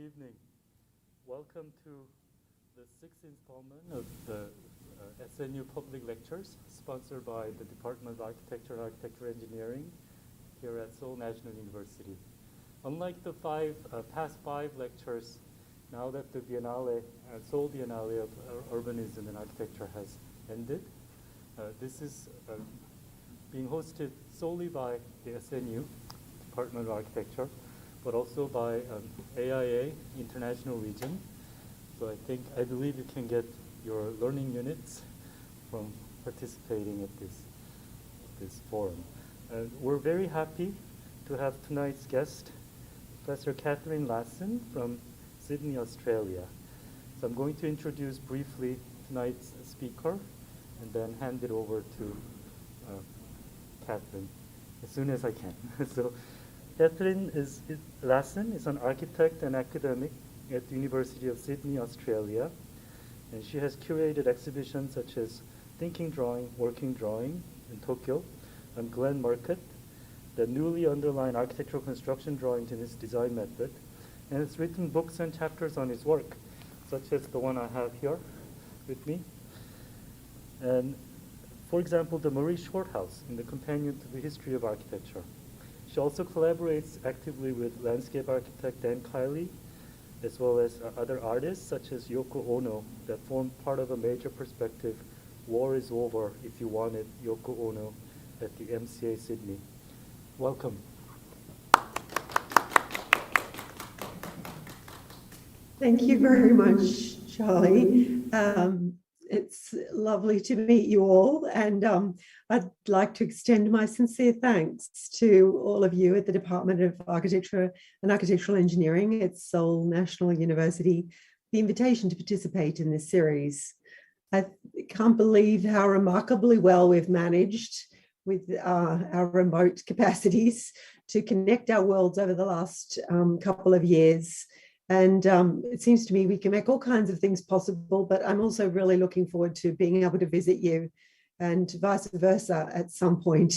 evening. Welcome to the sixth installment of the SNU Public Lectures, sponsored by the Department of Architecture and Architectural Engineering here at Seoul National University. Unlike the past five lectures, now that the Biennale, Seoul Biennale of Urbanism and Architecture has ended, this is being hosted solely by the SNU, Department of Architecture, but also by AIA, International Region. So I believe you can get your learning units from participating at this forum. We're very happy to have tonight's guest, Professor Catherine Lassen from Sydney, Australia. So I'm going to introduce briefly tonight's speaker and then hand it over to Catherine as soon as I can. So Catherine Lassen is an architect and academic at the University of Sydney, Australia, and she has curated exhibitions such as Thinking Drawing, Working Drawing in Tokyo, and Glenn Murcutt, the newly underlined architectural construction drawings in his design method, and has written books and chapters on his work, such as the one I have here with me. And for example, the Murray Short House in the Companion to the History of Architecture. She also collaborates actively with landscape architect Dan Kiley, as well as other artists such as Yoko Ono that formed part of a major perspective, War is Over If You Want It, Yoko Ono, at the MCA Sydney. Welcome. Thank you very much, Charlie. It's lovely to meet you all, and I'd like to extend my sincere thanks to all of you at the Department of Architecture and Architectural Engineering at Seoul National University, the invitation to participate in this series. I can't believe how remarkably well we've managed with our remote capacities to connect our worlds over the last couple of years. And it seems to me we can make all kinds of things possible, but I'm also really looking forward to being able to visit you and vice versa at some point,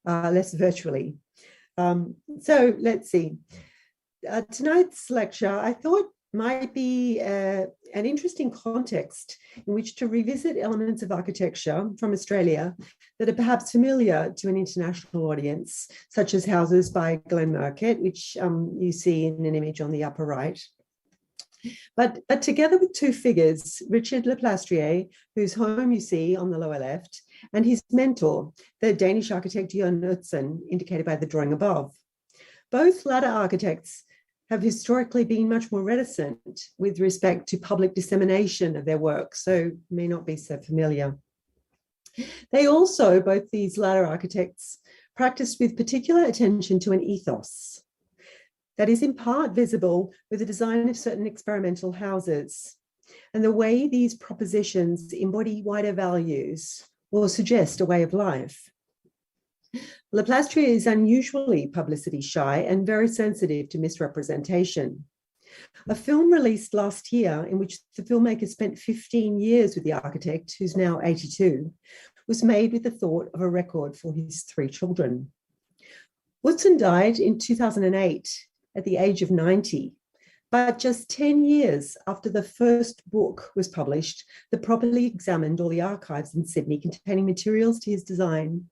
less virtually. So let's see. Tonight's lecture, I thought might be an interesting context in which to revisit elements of architecture from Australia that are perhaps familiar to an international audience, such as houses by Glenn Murcutt, which you see in an image on the upper right. But together with two figures, Richard Leplastrier, whose home you see on the lower left, and his mentor, the Danish architect Utzon, indicated by the drawing above. Both latter architects have historically been much more reticent with respect to public dissemination of their work, so may not be so familiar. They also, both these latter architects, practiced with particular attention to an ethos that is in part visible with the design of certain experimental houses and the way these propositions embody wider values or suggest a way of life. Leplastrier is unusually publicity shy and very sensitive to misrepresentation. A film released last year in which the filmmaker spent 15 years with the architect, who's now 82, was made with the thought of a record for his three children. Utzon died in 2008 at the age of 90, but just 10 years after the first book was published that properly examined all the archives in Sydney containing materials to his design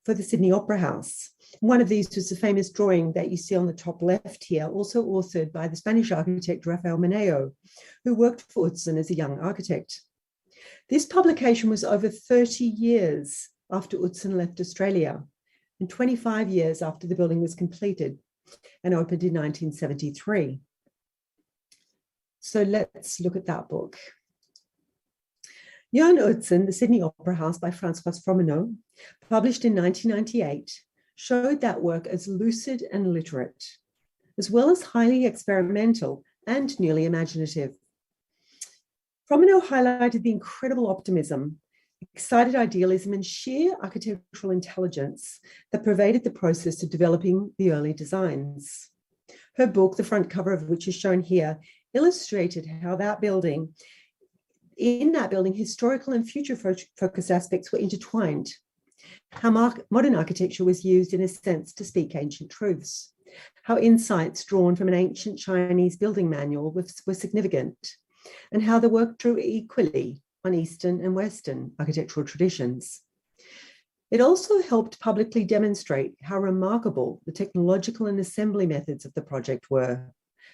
for the Sydney Opera House. One of these was the famous drawing that you see on the top left here, also authored by the Spanish architect Rafael Meneo, who worked for Utzon as a young architect. This publication was over 30 years after Utzon left Australia and 25 years after the building was completed and opened in 1973. So let's look at that book. Jan Utzon, The Sydney Opera House by François Fromenot, published in 1998, showed that work as lucid and literate, as well as highly experimental and newly imaginative. Fromenot highlighted the incredible optimism, excited idealism, and sheer architectural intelligence that pervaded the process of developing the early designs. Her book, the front cover of which is shown here, illustrated how in that building, historical and future-focused aspects were intertwined, how modern architecture was used in a sense to speak ancient truths, how insights drawn from an ancient Chinese building manual were significant, and how the work drew equally on Eastern and Western architectural traditions. It also helped publicly demonstrate how remarkable the technological and assembly methods of the project were,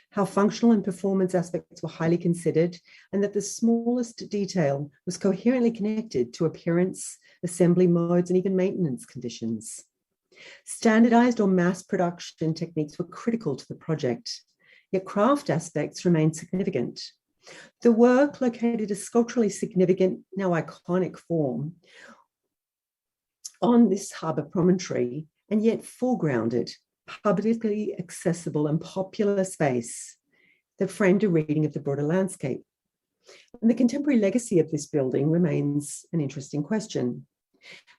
how functional and performance aspects were highly considered, and that the smallest detail was coherently connected to appearance, assembly modes, and even maintenance conditions. Standardized or mass production techniques were critical to the project, yet craft aspects remained significant. The work located a sculpturally significant, now iconic form on this harbour promontory, and yet foregrounded, publicly accessible and popular space that framed a reading of the broader landscape. And the contemporary legacy of this building remains an interesting question.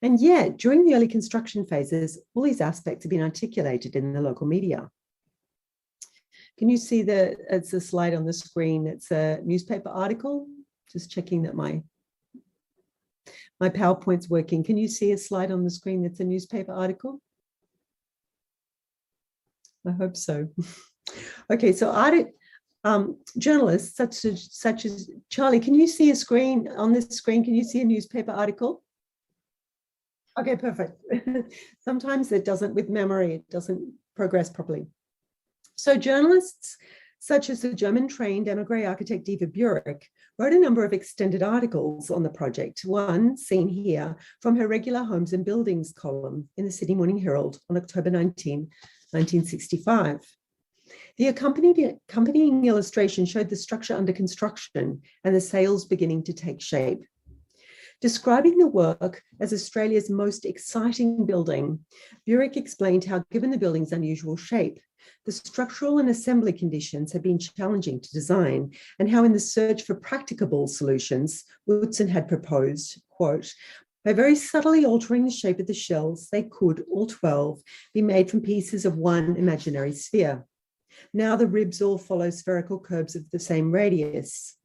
And yet, during the early construction phases, all these aspects have been articulated in the local media. Can you see it's a slide on the screen? It's a newspaper article. Just checking that my PowerPoint's working. Can you see a slide on the screen that's a newspaper article? I hope so. Okay, so journalists such as Charlie, can you see a screen on this screen? Can you see a newspaper article? Okay, perfect. Sometimes it doesn't, with memory, it doesn't progress properly. So journalists such as the German-trained emigre architect Eva Burek wrote a number of extended articles on the project, one seen here from her regular Homes and Buildings column in the Sydney Morning Herald on October 19, 1965. The accompanying illustration showed the structure under construction and the sails beginning to take shape. Describing the work as Australia's most exciting building, Burek explained how, given the building's unusual shape, the structural and assembly conditions had been challenging to design, and how in the search for practicable solutions, Utzon had proposed, quote, by very subtly altering the shape of the shells, they could, all 12, be made from pieces of one imaginary sphere. Now the ribs all follow spherical curves of the same radius.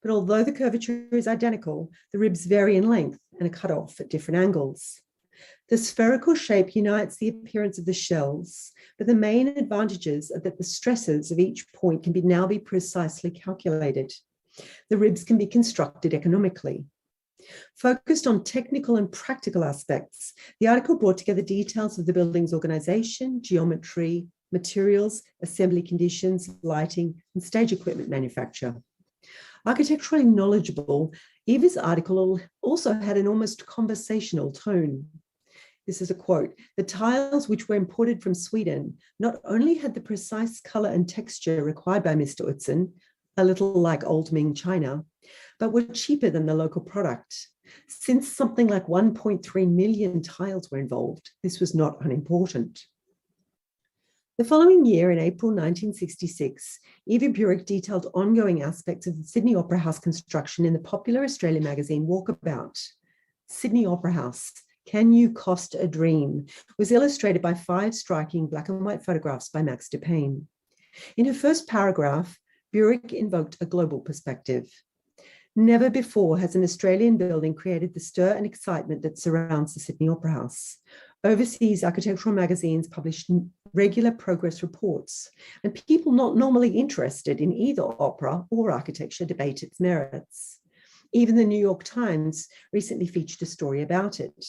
But although the curvature is identical, the ribs vary in length and are cut off at different angles. The spherical shape unites the appearance of the shells, but the main advantages are that the stresses of each point can now be precisely calculated. The ribs can be constructed economically. Focused on technical and practical aspects, the article brought together details of the building's organization, geometry, materials, assembly conditions, lighting, and stage equipment manufacture. Architecturally knowledgeable, Eva's article also had an almost conversational tone. This is a quote, the tiles which were imported from Sweden not only had the precise colour and texture required by Mr. Utzon, a little like old Ming China, but were cheaper than the local product. Since something like 1.3 million tiles were involved, this was not unimportant. The following year, in April 1966, Eva Burek detailed ongoing aspects of the Sydney Opera House construction in the popular Australian magazine Walkabout. Sydney Opera House, Can You Cost a Dream? Was illustrated by 5 striking black and white photographs by Max Dupayne. In her first paragraph, Burek invoked a global perspective. Never before has an Australian building created the stir and excitement that surrounds the Sydney Opera House. Overseas architectural magazines publish regular progress reports, and people not normally interested in either opera or architecture debate its merits. Even the New York Times recently featured a story about it.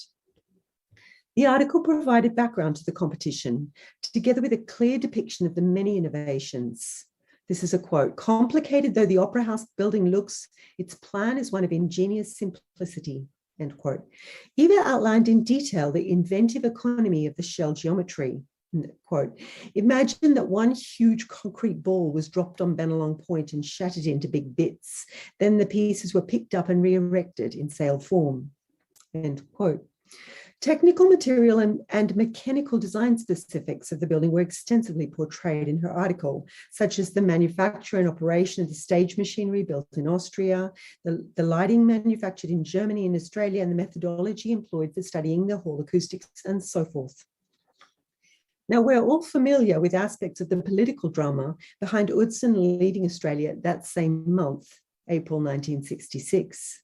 The article provided background to the competition, together with a clear depiction of the many innovations. This is a quote, complicated though the Opera House building looks, its plan is one of ingenious simplicity, end quote. Eva outlined in detail the inventive economy of the shell geometry. Quote, imagine that one huge concrete ball was dropped on Bennelong Point and shattered into big bits. Then the pieces were picked up and re-erected in sail form, end quote. Technical material and mechanical design specifics of the building were extensively portrayed in her article, such as the manufacture and operation of the stage machinery built in Austria, the lighting manufactured in Germany and Australia, and the methodology employed for studying the hall acoustics, and so forth. Now, we're all familiar with aspects of the political drama behind Utzon leaving Australia that same month, April 1966.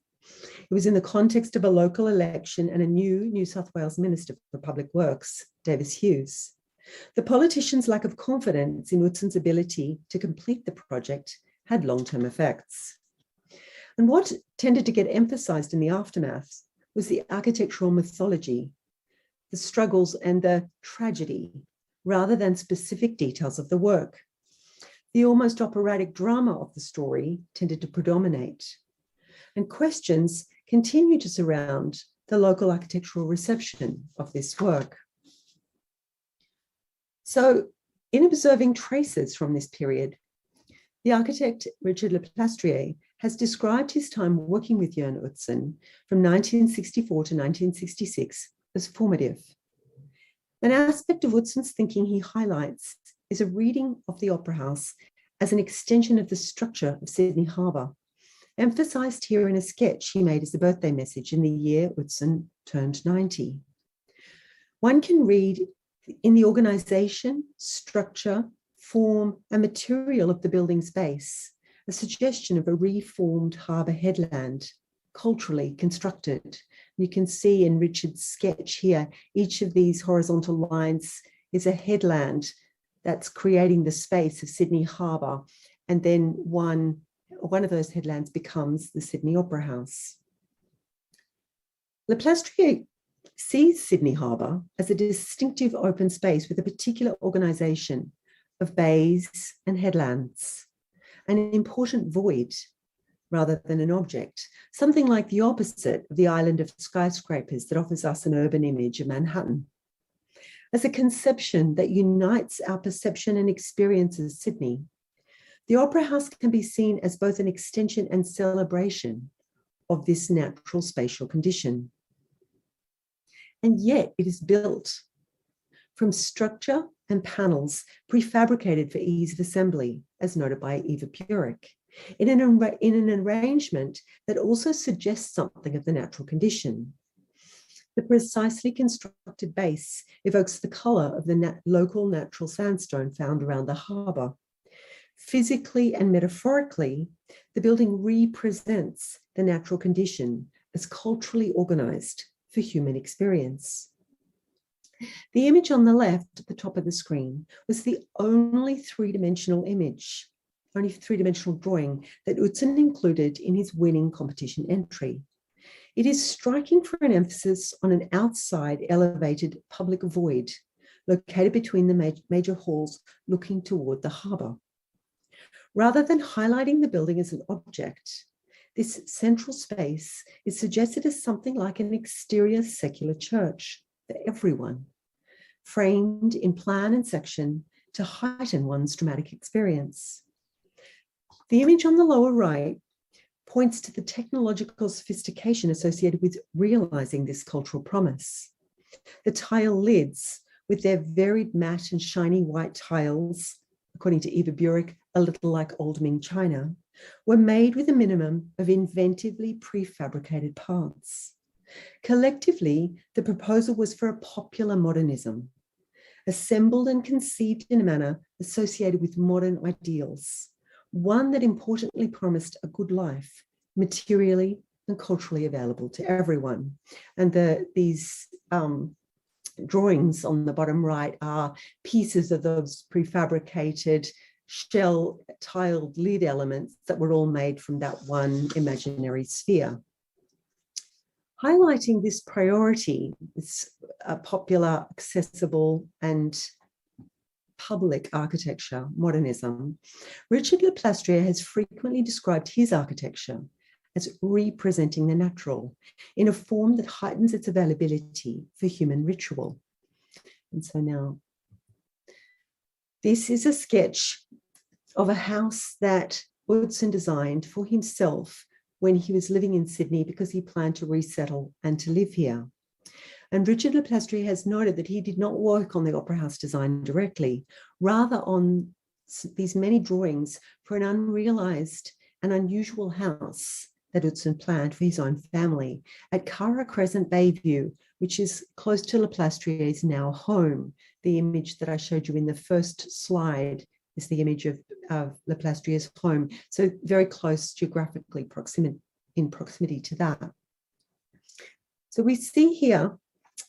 It was in the context of a local election and a new New South Wales Minister for Public Works, Davis Hughes. The politicians' lack of confidence in Utzon's ability to complete the project had long-term effects. And what tended to get emphasized in the aftermath was the architectural mythology, the struggles and the tragedy, rather than specific details of the work. The almost operatic drama of the story tended to predominate, and questions continue to surround the local architectural reception of this work. So, in observing traces from this period, the architect Richard Leplastrier has described his time working with Jörn Utzon from 1964 to 1966 as formative. An aspect of Utzon's thinking he highlights is a reading of the Opera House as an extension of the structure of Sydney Harbour, emphasised here in a sketch he made as a birthday message in the year Utzon turned 90. One can read in the organisation, structure, form, and material of the building's base a suggestion of a reformed harbour headland, culturally constructed. You can see in Richard's sketch here, each of these horizontal lines is a headland that's creating the space of Sydney Harbour, and then one of those headlands becomes the Sydney Opera House. Leplastrier sees Sydney Harbour as a distinctive open space with a particular organisation of bays and headlands, an important void rather than an object, something like the opposite of the island of skyscrapers that offers us an urban image of Manhattan. As a conception that unites our perception and experience of Sydney, the Opera House can be seen as both an extension and celebration of this natural spatial condition. And yet it is built from structure and panels prefabricated for ease of assembly, as noted by Eva Burek, in an arrangement that also suggests something of the natural condition. The precisely constructed base evokes the colour of the local natural sandstone found around the harbour. Physically and metaphorically, the building represents the natural condition as culturally organised for human experience. The image on the left at the top of the screen was the only three-dimensional drawing that Utzon included in his winning competition entry. It is striking for an emphasis on an outside elevated public void located between the major halls looking toward the harbour. Rather than highlighting the building as an object, this central space is suggested as something like an exterior secular church for everyone, framed in plan and section to heighten one's dramatic experience. The image on the lower right points to the technological sophistication associated with realizing this cultural promise. The tile lids, with their varied matte and shiny white tiles, according to Eva Burek, a little like old Ming china, were made with a minimum of inventively prefabricated parts. Collectively, the proposal was for a popular modernism, assembled and conceived in a manner associated with modern ideals, one that importantly promised a good life, materially and culturally available to everyone. And these drawings on the bottom right are pieces of those prefabricated shell tiled lid elements that were all made from that one imaginary sphere. Highlighting this priority, this popular, accessible, and public architecture, modernism, Richard Leplastrier has frequently described his architecture as representing the natural in a form that heightens its availability for human ritual. And so now, this is a sketch of a house that Utzon designed for himself when he was living in Sydney because he planned to resettle and to live here. And Richard Leplastrier has noted that he did not work on the Opera House design directly, rather on these many drawings for an unrealised and unusual house that Utzon planned for his own family at Cara Crescent Bayview, which is close to Leplastrier's now home. The image that I showed you in the first slide is the image of Leplastrier's home, so very close geographically in proximity to that. So we see here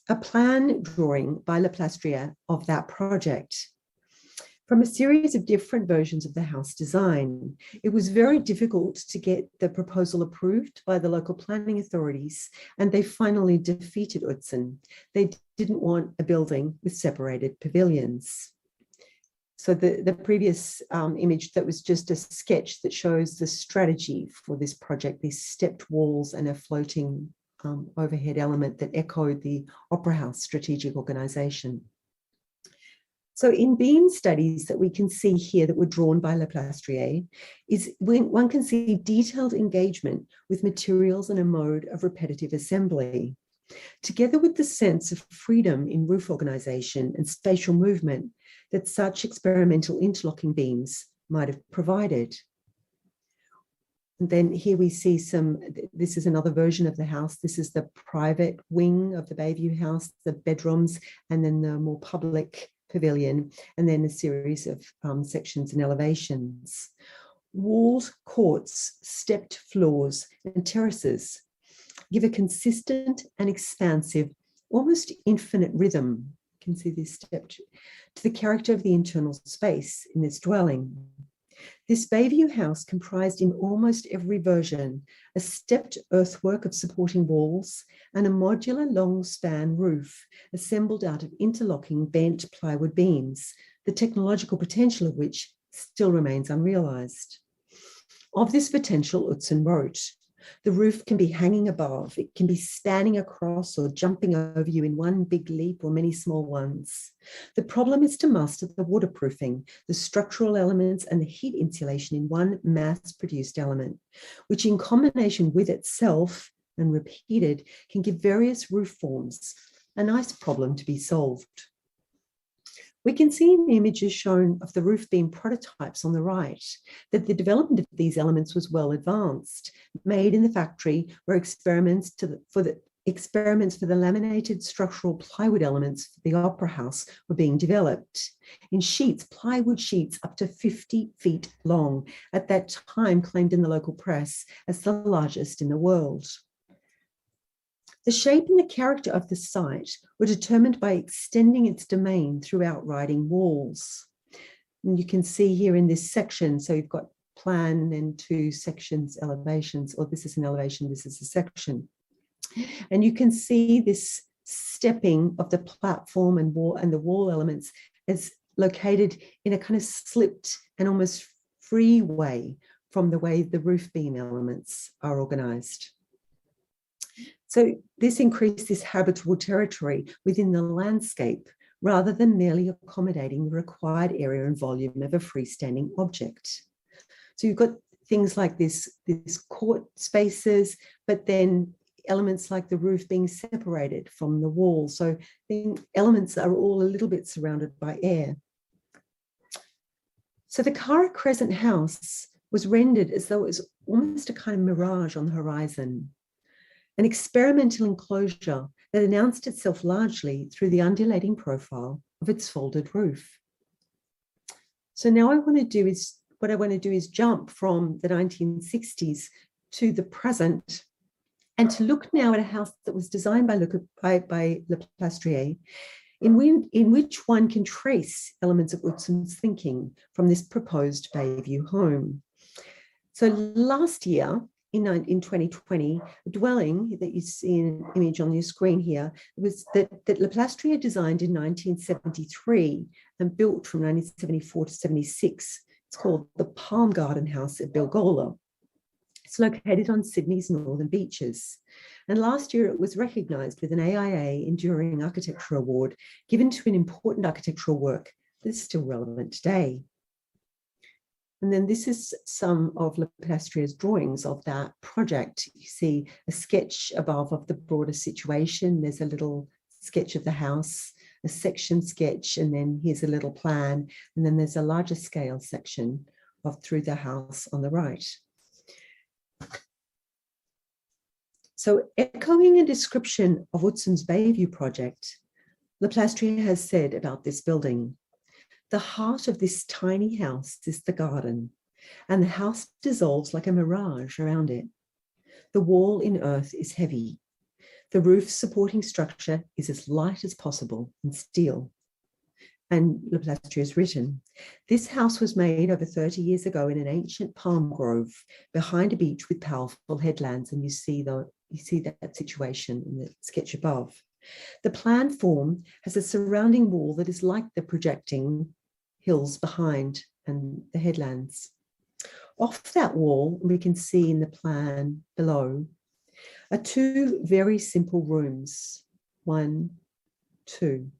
a plan drawing by Leplastrier of that project. From a series of different versions of the house design, it was very difficult to get the proposal approved by the local planning authorities, and they finally defeated Utzon. They didn't want a building with separated pavilions. So the previous image, that was just a sketch that shows the strategy for this project, these stepped walls and a floating overhead element that echoed the Opera House strategic organization. So in beam studies that we can see here that were drawn by Leplastrier is when one can see detailed engagement with materials and a mode of repetitive assembly, together with the sense of freedom in roof organization and spatial movement that such experimental interlocking beams might have provided. And then here we see this is another version of the house. This is the private wing of the Bayview house, the bedrooms, and then the more public pavilion, and then a series of sections and elevations. Walls, courts, stepped floors, and terraces give a consistent and expansive, almost infinite rhythm. You can see this stepped to the character of the internal space in this dwelling. This Bayview house comprised in almost every version a stepped earthwork of supporting walls and a modular long span roof assembled out of interlocking bent plywood beams, the technological potential of which still remains unrealized. Of this potential, Utzon wrote, "The roof can be hanging above, it can be spanning across or jumping over you in one big leap or many small ones. The problem is to master the waterproofing, the structural elements, and the heat insulation in one mass-produced element, which in combination with itself and repeated can give various roof forms, a nice problem to be solved." We can see in the images shown of the roof beam prototypes on the right that the development of these elements was well advanced, made in the factory where experiments for the laminated structural plywood elements for the Opera House were being developed in sheets, plywood sheets up to 50 feet long, at that time claimed in the local press as the largest in the world. The shape and the character of the site were determined by extending its domain through outriding walls. And you can see here in this section, so you've got plan and two sections, elevations, or this is an elevation, this is a section. And you can see this stepping of the platform and the wall elements is located in a kind of slipped and almost free way from the way the roof beam elements are organized. So this increased this habitable territory within the landscape rather than merely accommodating the required area and volume of a freestanding object. So you've got things like this court spaces, but then elements like the roof being separated from the wall. So the elements are all a little bit surrounded by air. So the Cara Crescent house was rendered as though it was almost a kind of mirage on the horizon, an experimental enclosure that announced itself largely through the undulating profile of its folded roof. So now what I want to do is jump from the 1960s to the present and to look now at a house that was designed by Leplastrier, in which one can trace elements of Utzon's thinking from this proposed Bayview home. So last year, in 2020, a dwelling that you see in an image on your screen here was that Leplastrier designed in 1973 and built from 1974 to 76. It's called the Palm Garden House at Bilgola. It's located on Sydney's northern beaches. And last year it was recognised with an AIA Enduring Architecture Award given to an important architectural work that is still relevant today. And then this is some of Leplastrier's drawings of that project. You see a sketch above of the broader situation. There's a little sketch of the house, a section sketch, and then here's a little plan. And then there's a larger scale section of through the house on the right. So echoing a description of Utzon's Bayview project, Leplastrier has said about this building, "The heart of this tiny house is the garden, and the house dissolves like a mirage around it. The wall in earth is heavy. The roof supporting structure is as light as possible in steel. And Leplastrier has written, this house was made over 30 years ago in an ancient palm grove behind a beach with powerful headlands. And you see that situation in the sketch above. The plan form has a surrounding wall that is like the projecting hills behind and the headlands. Off that wall, we can see in the plan below, are two very simple rooms, 1, 2.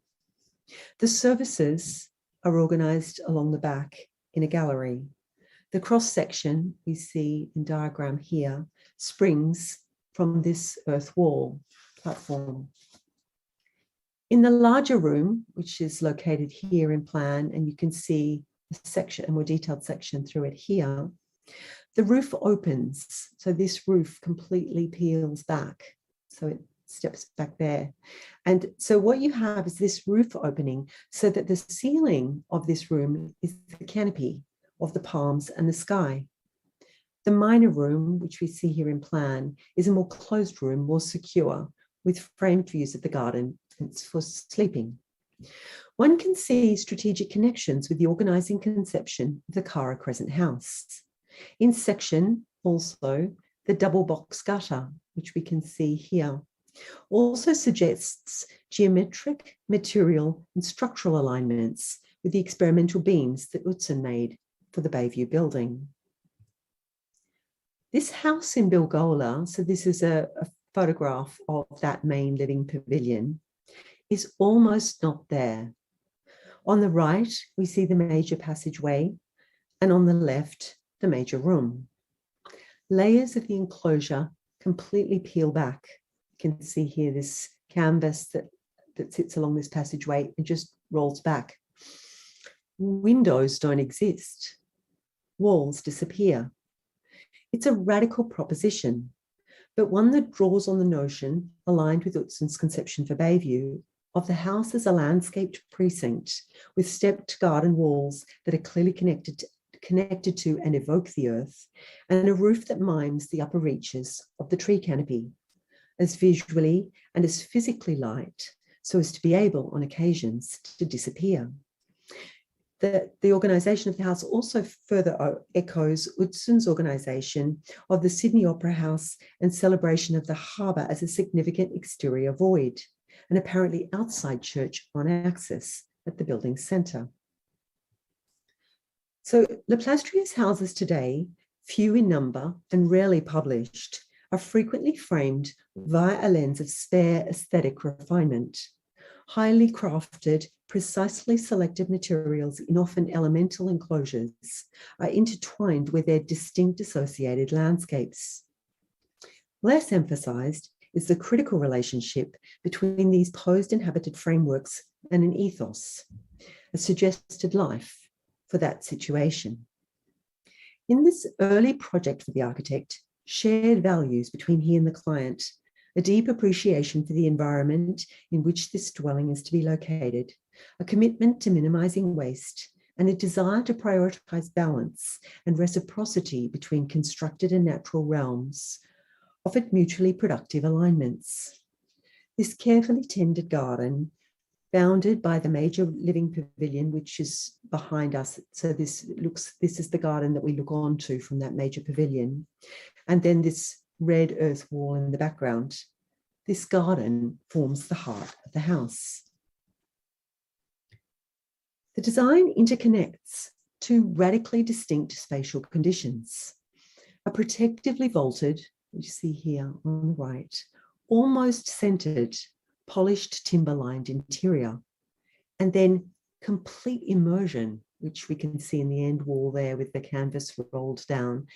The services are organised along the back in a gallery. The cross-section we see in diagram here springs from this earth wall platform. In the larger room, which is located here in plan, and you can see the section, a more detailed section through it here, the roof opens. So this roof completely peels back. So it steps back there. And so what you have is this roof opening so that the ceiling of this room is the canopy of the palms and the sky. The minor room, which we see here in plan, is a more closed room, more secure, with framed views of the garden. It's for sleeping. One can see strategic connections with the organising conception of the Cara Crescent House. In section, also, the double box gutter, which we can see here, also suggests geometric, material, and structural alignments with the experimental beams that Utzon made for the Bayview building. This house in Bilgola, so this is a photograph of that main living pavilion, is almost not there. On the right, we see the major passageway, and on the left, the major room. Layers of the enclosure completely peel back. You can see here this canvas that sits along this passageway and just rolls back. Windows don't exist. Walls disappear. It's a radical proposition, but one that draws on the notion, aligned with Utzon's conception for Bayview, of the house as a landscaped precinct with stepped garden walls that are clearly connected to and evoke the earth, and a roof that mimes the upper reaches of the tree canopy, as visually and as physically light, so as to be able, on occasions, to disappear. The organisation of the house also further echoes Utzon's organisation of the Sydney Opera House and celebration of the harbour as a significant exterior void, an apparently outside church on access at the building's centre. So Leplastrier's houses today, few in number and rarely published, are frequently framed via a lens of spare aesthetic refinement. Highly crafted, precisely selected materials in often elemental enclosures are intertwined with their distinct associated landscapes. Less emphasised is the critical relationship between these posed inhabited frameworks and an ethos, a suggested life for that situation. In this early project for the architect, shared values between he and the client, a deep appreciation for the environment in which this dwelling is to be located, a commitment to minimising waste, and a desire to prioritise balance and reciprocity between constructed and natural realms, offered mutually productive alignments. This carefully tended garden, bounded by the major living pavilion, which is behind us. So this is the garden that we look onto from that major pavilion. And then this red earth wall in the background. This garden forms the heart of the house. The design interconnects two radically distinct spatial conditions. A protectively vaulted, which you see here on the right, almost centered, polished timber-lined interior, and then complete immersion, which we can see in the end wall there with the canvas rolled down,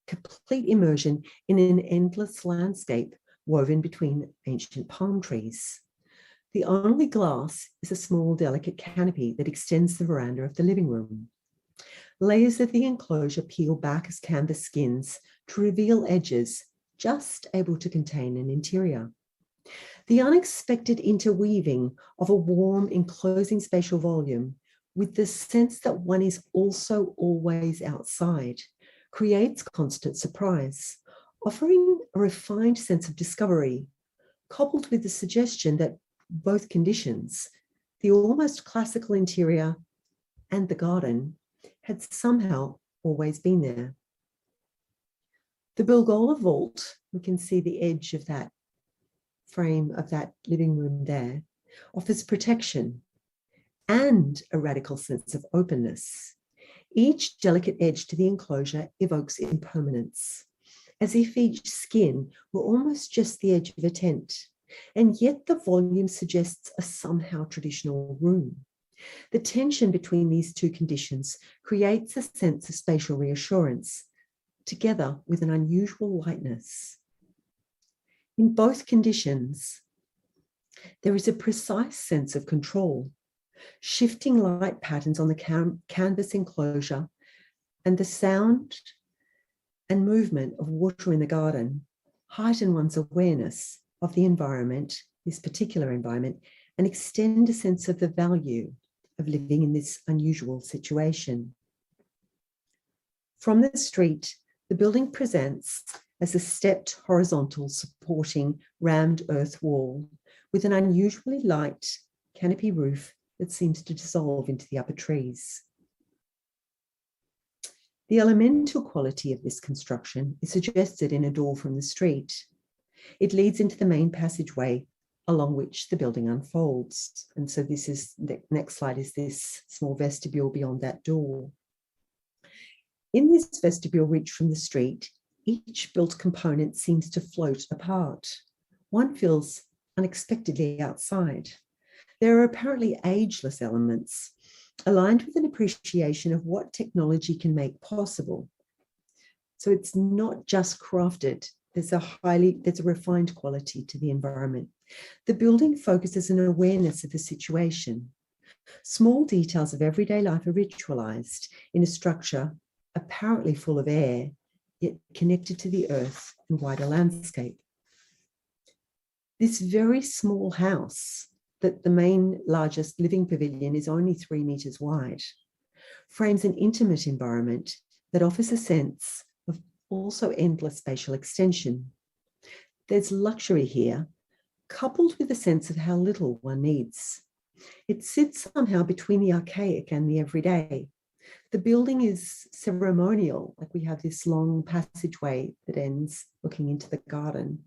complete immersion in an endless landscape woven between ancient palm trees. The only glass is a small, delicate canopy that extends the veranda of the living room. Layers of the enclosure peel back as canvas skins to reveal edges just able to contain an interior. The unexpected interweaving of a warm, enclosing spatial volume with the sense that one is also always outside creates constant surprise, offering a refined sense of discovery, coupled with the suggestion that both conditions, the almost classical interior and the garden, had somehow always been there. The Bilgola vault, we can see the edge of that frame of that living room there, offers protection and a radical sense of openness. Each delicate edge to the enclosure evokes impermanence, as if each skin were almost just the edge of a tent, and yet the volume suggests a somehow traditional room. The tension between these two conditions creates a sense of spatial reassurance, together with an unusual lightness. In both conditions, there is a precise sense of control, shifting light patterns on the canvas enclosure, and the sound and movement of water in the garden heighten one's awareness of the environment, this particular environment, and extend a sense of the value of living in this unusual situation. From the street, the building presents as a stepped horizontal supporting rammed earth wall with an unusually light canopy roof that seems to dissolve into the upper trees. The elemental quality of this construction is suggested in a door from the street. It leads into the main passageway along which the building unfolds. And so this is, the next slide is this small vestibule beyond that door. In this vestibule reached from the street, each built component seems to float apart. One feels unexpectedly outside. There are apparently ageless elements, aligned with an appreciation of what technology can make possible. So it's not just crafted, there's a refined quality to the environment. The building focuses an awareness of the situation. Small details of everyday life are ritualized in a structure apparently full of air, yet connected to the earth and wider landscape. This very small house, that the main largest living pavilion is only 3 meters wide, frames an intimate environment that offers a sense of also endless spatial extension. There's luxury here, coupled with a sense of how little one needs. It sits somehow between the archaic and the everyday. The building is ceremonial, like we have this long passageway that ends looking into the garden.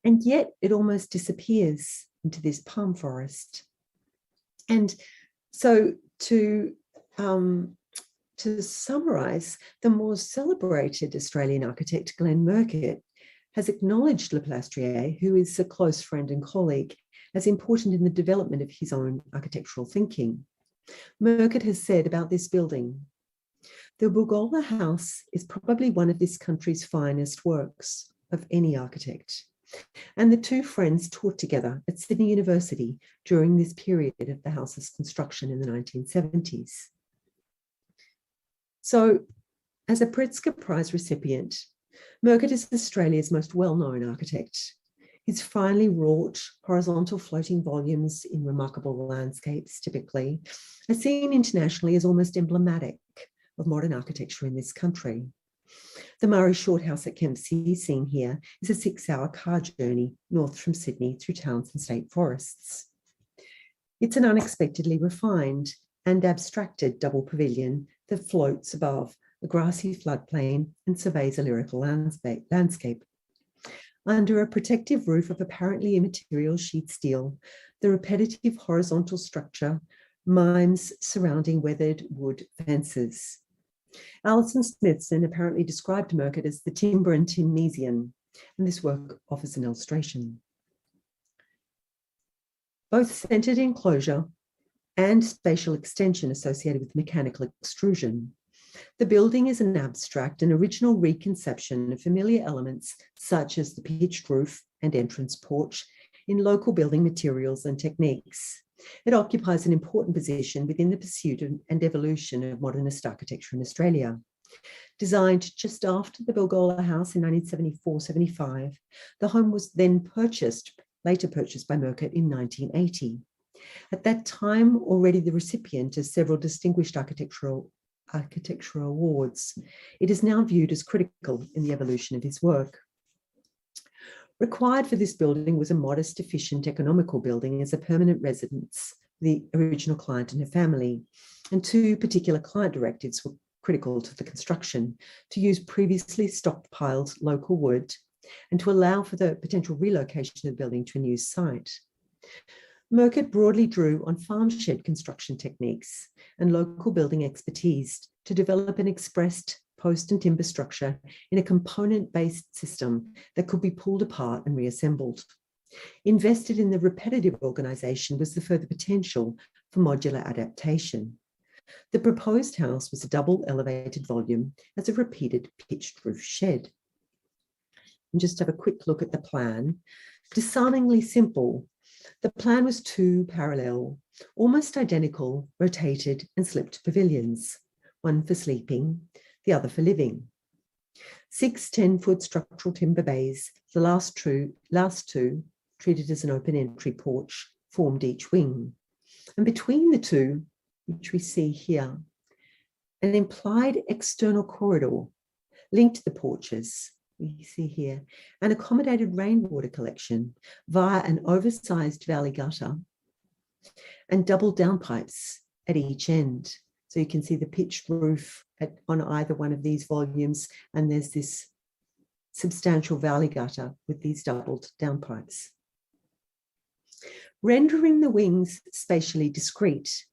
And yet it almost disappears into this palm forest. And so to summarize, the more celebrated Australian architect, Glenn Murcutt, has acknowledged Leplastrier, who is a close friend and colleague, as important in the development of his own architectural thinking. Murcutt has said about this building, the Bilgola House is probably one of this country's finest works of any architect. And the two friends taught together at Sydney University during this period of the house's construction in the 1970s. So, as a Pritzker Prize recipient, Murcutt is Australia's most well-known architect. His finely wrought horizontal floating volumes in remarkable landscapes, typically, are seen internationally as almost emblematic of modern architecture in this country. The Murray Shorthouse at Kempsey, seen here, is a 6-hour car journey north from Sydney through towns and state forests. It's an unexpectedly refined and abstracted double pavilion that floats above a grassy floodplain and surveys a lyrical landscape. Under a protective roof of apparently immaterial sheet steel, the repetitive horizontal structure mimes surrounding weathered wood fences. Alison Smithson apparently described Murcutt as the timber and tin Mesian, and this work offers an illustration. Both centered enclosure and spatial extension associated with mechanical extrusion. The building is an abstract and original reconception of familiar elements such as the pitched roof and entrance porch in local building materials and techniques. It occupies an important position within the pursuit and evolution of modernist architecture in Australia. Designed just after the Bilgola House in 1974-75, the home was then later purchased by Murcutt in 1980. At that time, already the recipient of several distinguished architectural awards, it is now viewed as critical in the evolution of his work. Required for this building was a modest, efficient, economical building as a permanent residence for the original client and her family. And two particular client directives were critical to the construction: to use previously stockpiled local wood and to allow for the potential relocation of the building to a new site. Murcutt broadly drew on farm shed construction techniques and local building expertise to develop an expressed post and timber structure in a component-based system that could be pulled apart and reassembled. Invested in the repetitive organisation was the further potential for modular adaptation. The proposed house was a double elevated volume as a repeated pitched roof shed. And just have a quick look at the plan. Disarmingly simple. The plan was two parallel, almost identical, rotated and slipped pavilions, one for sleeping, the other for living. 6 10-foot structural timber bays, the last two treated as an open entry porch, formed each wing. And between the two, which we see here, an implied external corridor linked the porches, we see here, and accommodated rainwater collection via an oversized valley gutter and double downpipes at each end. So you can see the pitched roof on either one of these volumes, and there's this substantial valley gutter with these doubled downpipes. Rendering the wings spatially discrete,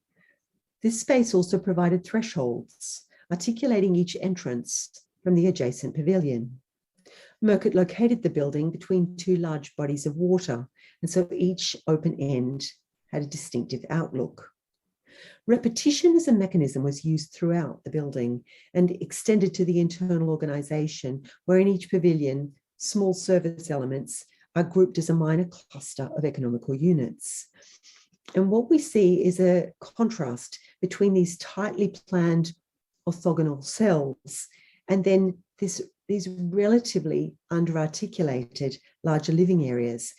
this space also provided thresholds, articulating each entrance from the adjacent pavilion. Murcutt located the building between two large bodies of water, and so each open end had a distinctive outlook. Repetition as a mechanism was used throughout the building and extended to the internal organisation, where in each pavilion, small service elements are grouped as a minor cluster of economical units. And what we see is a contrast between these tightly planned orthogonal cells and then these relatively under-articulated larger living areas,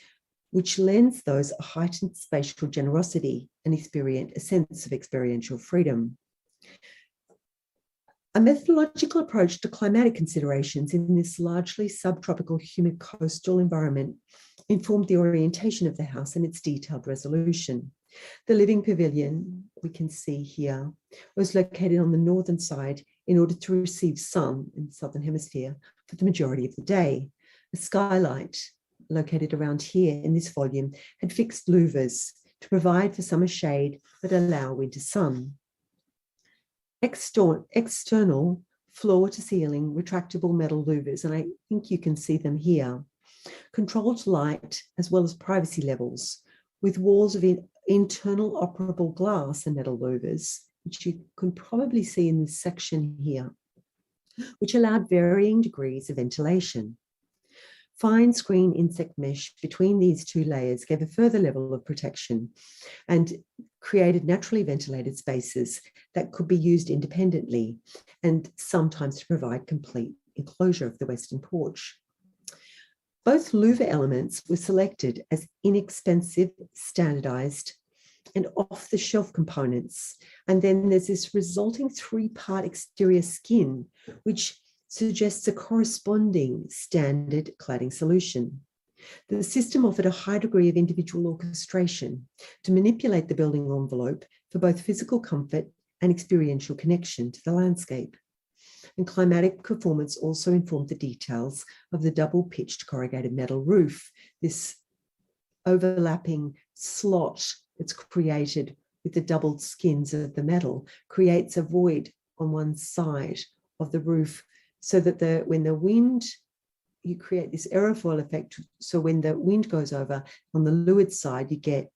which lends those a heightened spatial generosity and a sense of experiential freedom. A methodological approach to climatic considerations in this largely subtropical humid coastal environment informed the orientation of the house and its detailed resolution. The living pavilion, we can see here, was located on the northern side in order to receive sun in the southern hemisphere for the majority of the day. The skylight, located around here in this volume, had fixed louvers to provide for summer shade but allow winter sun. External floor-to-ceiling retractable metal louvers, and I think you can see them here, controlled light as well as privacy levels, with walls of internal operable glass and metal louvers, which you can probably see in this section here, which allowed varying degrees of ventilation. Fine screen insect mesh between these two layers gave a further level of protection and created naturally ventilated spaces that could be used independently and sometimes to provide complete enclosure of the western porch. Both louver elements were selected as inexpensive, standardized, and off-the-shelf components. And then there's this resulting 3-part exterior skin, which suggests a corresponding standard cladding solution. The system offered a high degree of individual orchestration to manipulate the building envelope for both physical comfort and experiential connection to the landscape. And climatic performance also informed the details of the double-pitched corrugated metal roof, this overlapping slot that's created with the doubled skins of the metal creates a void on one side of the roof, so that when the wind, you create this aerofoil effect. So when the wind goes over on the leeward side, you get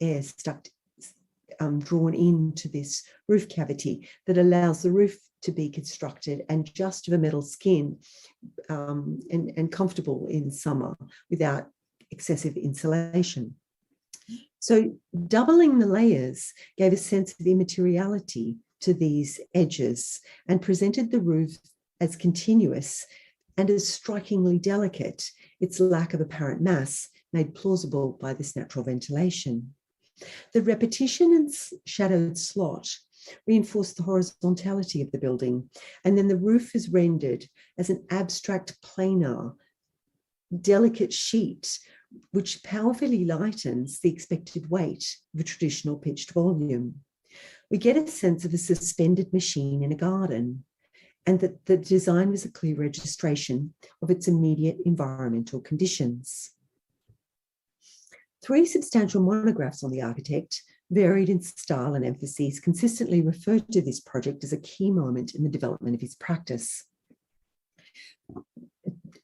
air stuck, drawn into this roof cavity that allows the roof to be constructed and just of a metal skin and comfortable in summer without excessive insulation. So doubling the layers gave a sense of immateriality to these edges and presented the roof as continuous and as strikingly delicate, its lack of apparent mass made plausible by this natural ventilation. The repetition and shadowed slot reinforced the horizontality of the building, and then the roof is rendered as an abstract planar delicate sheet, which powerfully lightens the expected weight of a traditional pitched volume. We get a sense of a suspended machine in a garden, and that the design was a clear registration of its immediate environmental conditions. 3 substantial monographs on the architect, varied in style and emphases, consistently referred to this project as a key moment in the development of his practice.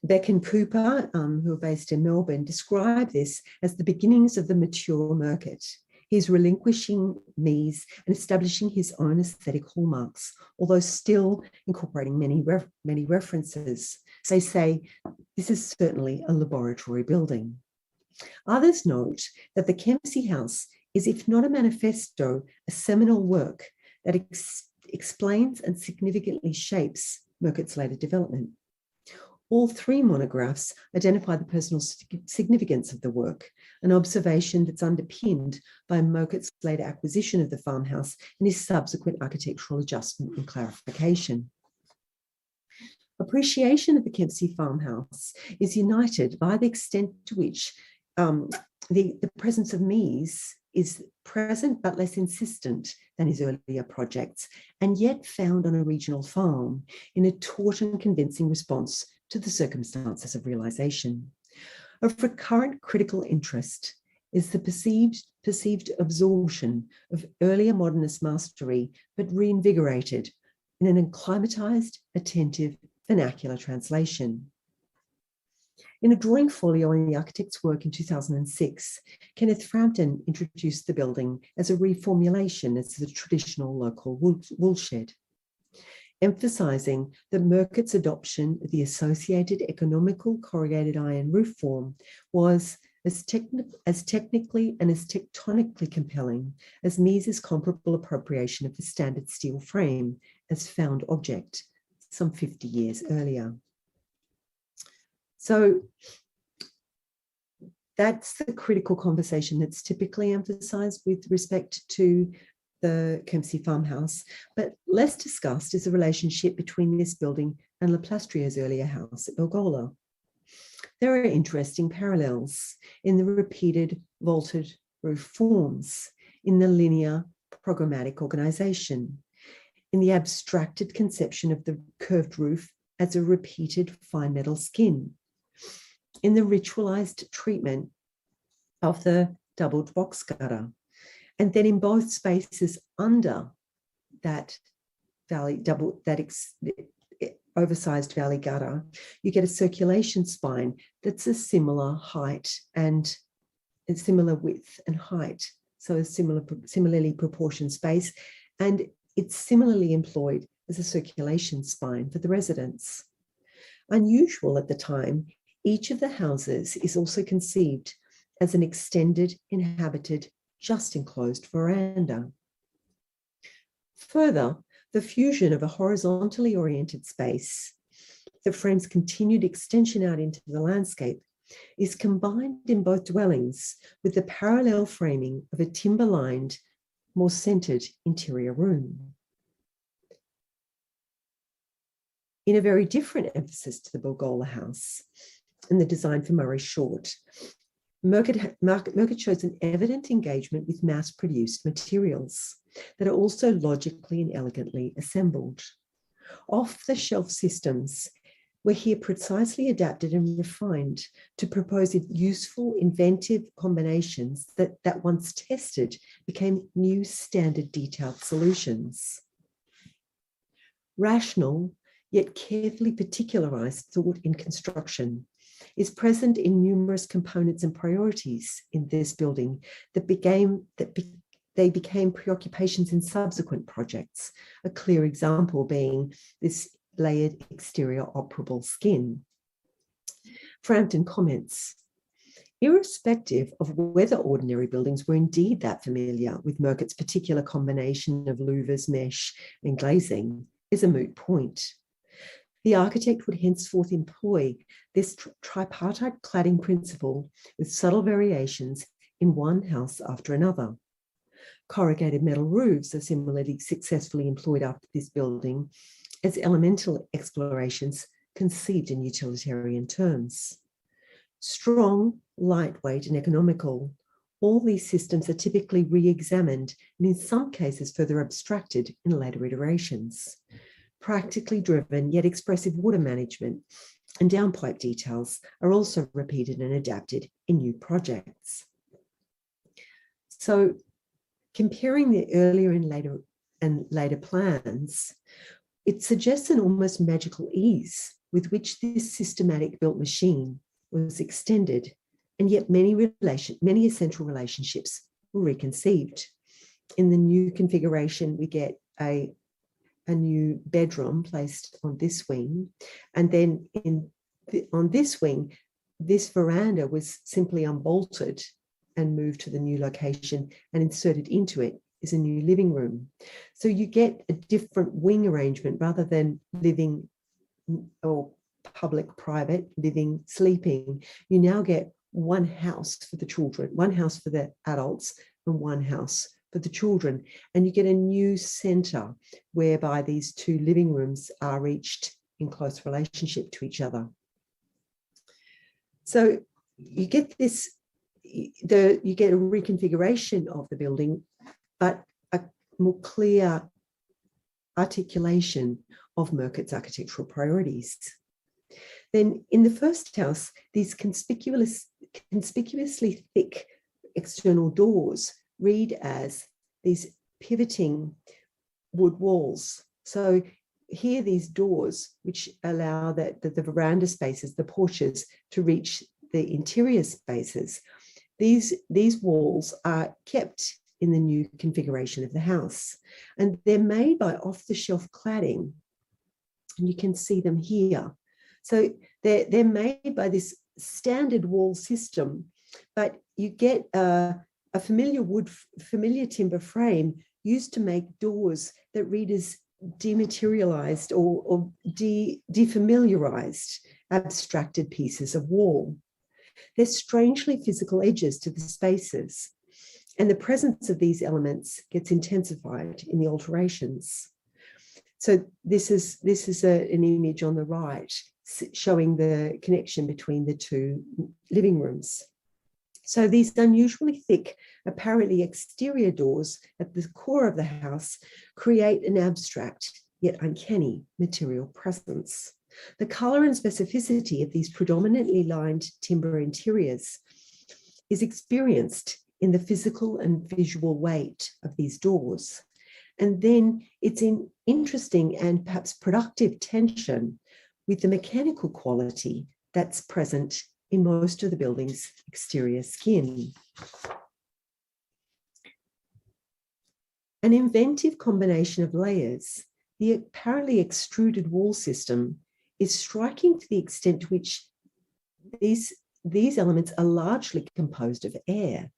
Beck and Cooper, who are based in Melbourne, describe this as the beginnings of the mature Murcutt. He's relinquishing Mies and establishing his own aesthetic hallmarks, although still incorporating many references. They say this is certainly a laboratory building. Others note that the Kempsey House is, if not a manifesto, a seminal work that explains and significantly shapes Murcutt's later development. All 3 monographs identify the personal significance of the work, an observation that's underpinned by Murcutt's later acquisition of the farmhouse and his subsequent architectural adjustment and clarification. Appreciation of the Kempsey farmhouse is united by the extent to which the presence of Mies is present but less insistent than his earlier projects, and yet found on a regional farm in a taut and convincing response to the circumstances of realisation. Of recurrent critical interest is the perceived absorption of earlier modernist mastery, but reinvigorated in an acclimatised, attentive, vernacular translation. In a drawing folio on the architect's work in 2006, Kenneth Frampton introduced the building as a reformulation as the traditional local woolshed, emphasising that Murcutt's adoption of the associated economical corrugated iron roof form was as technically and as tectonically compelling as Mies's comparable appropriation of the standard steel frame as found object some 50 years earlier. So that's the critical conversation that's typically emphasised with respect to the Kempsey farmhouse, but less discussed is the relationship between this building and Leplastrier's earlier house at Bilgola. There are interesting parallels in the repeated vaulted roof forms, in the linear programmatic organisation, in the abstracted conception of the curved roof as a repeated fine metal skin, in the ritualised treatment of the doubled box gutter, and then in both spaces under that oversized valley gutter, you get a circulation spine that's a similar height and a similar width and height, so a similarly proportioned space, and it's similarly employed as a circulation spine for the residents. Unusual at the time, each of the houses is also conceived as an extended, inhabited, just enclosed veranda. Further, the fusion of a horizontally oriented space that frames continued extension out into the landscape is combined in both dwellings with the parallel framing of a timber-lined, more centered interior room. In a very different emphasis to the Bilgola house and the design for Murray Short, Murcutt shows an evident engagement with mass-produced materials that are also logically and elegantly assembled. Off-the-shelf systems were here precisely adapted and refined to propose useful, inventive combinations that once tested became new standard detailed solutions. Rational, yet carefully particularized thought in construction is present in numerous components and priorities in this building that became preoccupations in subsequent projects, a clear example being this layered exterior operable skin. Frampton comments, irrespective of whether ordinary buildings were indeed that familiar with Murcutt's particular combination of louvers, mesh, and glazing is a moot point. The architect would henceforth employ this tripartite cladding principle with subtle variations in one house after another. Corrugated metal roofs are similarly successfully employed after this building as elemental explorations conceived in utilitarian terms. Strong, lightweight, and economical. All these systems are typically re-examined and in some cases further abstracted in later iterations. Practically driven yet expressive water management and downpipe details are also repeated and adapted in new projects. So comparing the earlier and later plans, it suggests an almost magical ease with which this systematic built machine was extended, and yet many essential relationships were reconceived. In the new configuration, we get a new bedroom placed on this wing, and then on this wing, this veranda was simply unbolted and moved to the new location, and inserted into it is a new living room. So you get a different wing arrangement rather than living or public, private, living, sleeping. You now get one house for the children, one house for the adults, and one house for the children. And you get a new centre whereby these two living rooms are reached in close relationship to each other. So you get this, you get a reconfiguration of the building, but a more clear articulation of Murcutt's architectural priorities. Then in the first house, these conspicuously thick external doors read as these pivoting wood walls. So here, these doors, which allow the veranda spaces, the porches, to reach the interior spaces, these walls are kept in the new configuration of the house. And they're made by off-the-shelf cladding. And you can see them here. So they're made by this standard wall system, but you get a familiar timber frame used to make doors that read as dematerialized or defamiliarized, abstracted pieces of wall. There's strangely physical edges to the spaces, and the presence of these elements gets intensified in the alterations. So this is an image on the right showing the connection between the two living rooms. So these unusually thick, apparently exterior doors at the core of the house create an abstract yet uncanny material presence. The colour and specificity of these predominantly lined timber interiors is experienced in the physical and visual weight of these doors. And then it's in interesting and perhaps productive tension with the mechanical quality that's present in most of the building's exterior skin. An inventive combination of layers, the apparently extruded wall system, is striking to the extent to which these elements are largely composed of air.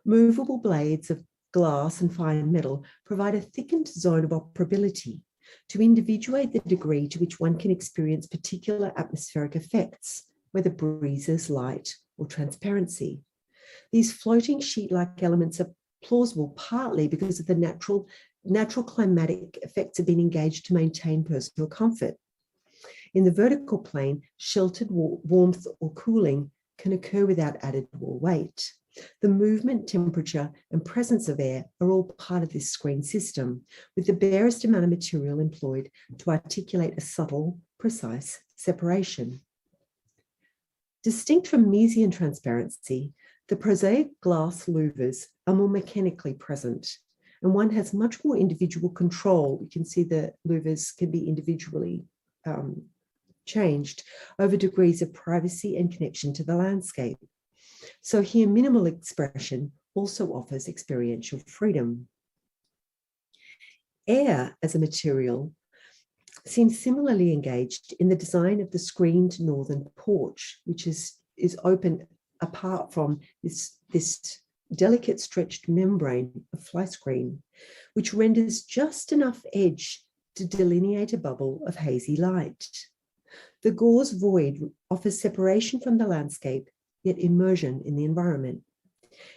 Movable blades of glass and fine metal provide a thickened zone of operability to individuate the degree to which one can experience particular atmospheric effects, whether breezes, light, or transparency. These floating sheet-like elements are plausible partly because of the natural climatic effects have been engaged to maintain personal comfort. In the vertical plane, sheltered warmth or cooling can occur without added wall weight. The movement, temperature, and presence of air are all part of this screen system, with the barest amount of material employed to articulate a subtle, precise separation. Distinct from Mesian transparency, the prosaic glass louvers are more mechanically present, and one has much more individual control. You can see the louvers can be individually changed over degrees of privacy and connection to the landscape. So here, minimal expression also offers experiential freedom. Air as a material seems similarly engaged in the design of the screened northern porch, which is open apart from this delicate stretched membrane of fly screen, which renders just enough edge to delineate a bubble of hazy light. The gauze void offers separation from the landscape, yet immersion in the environment.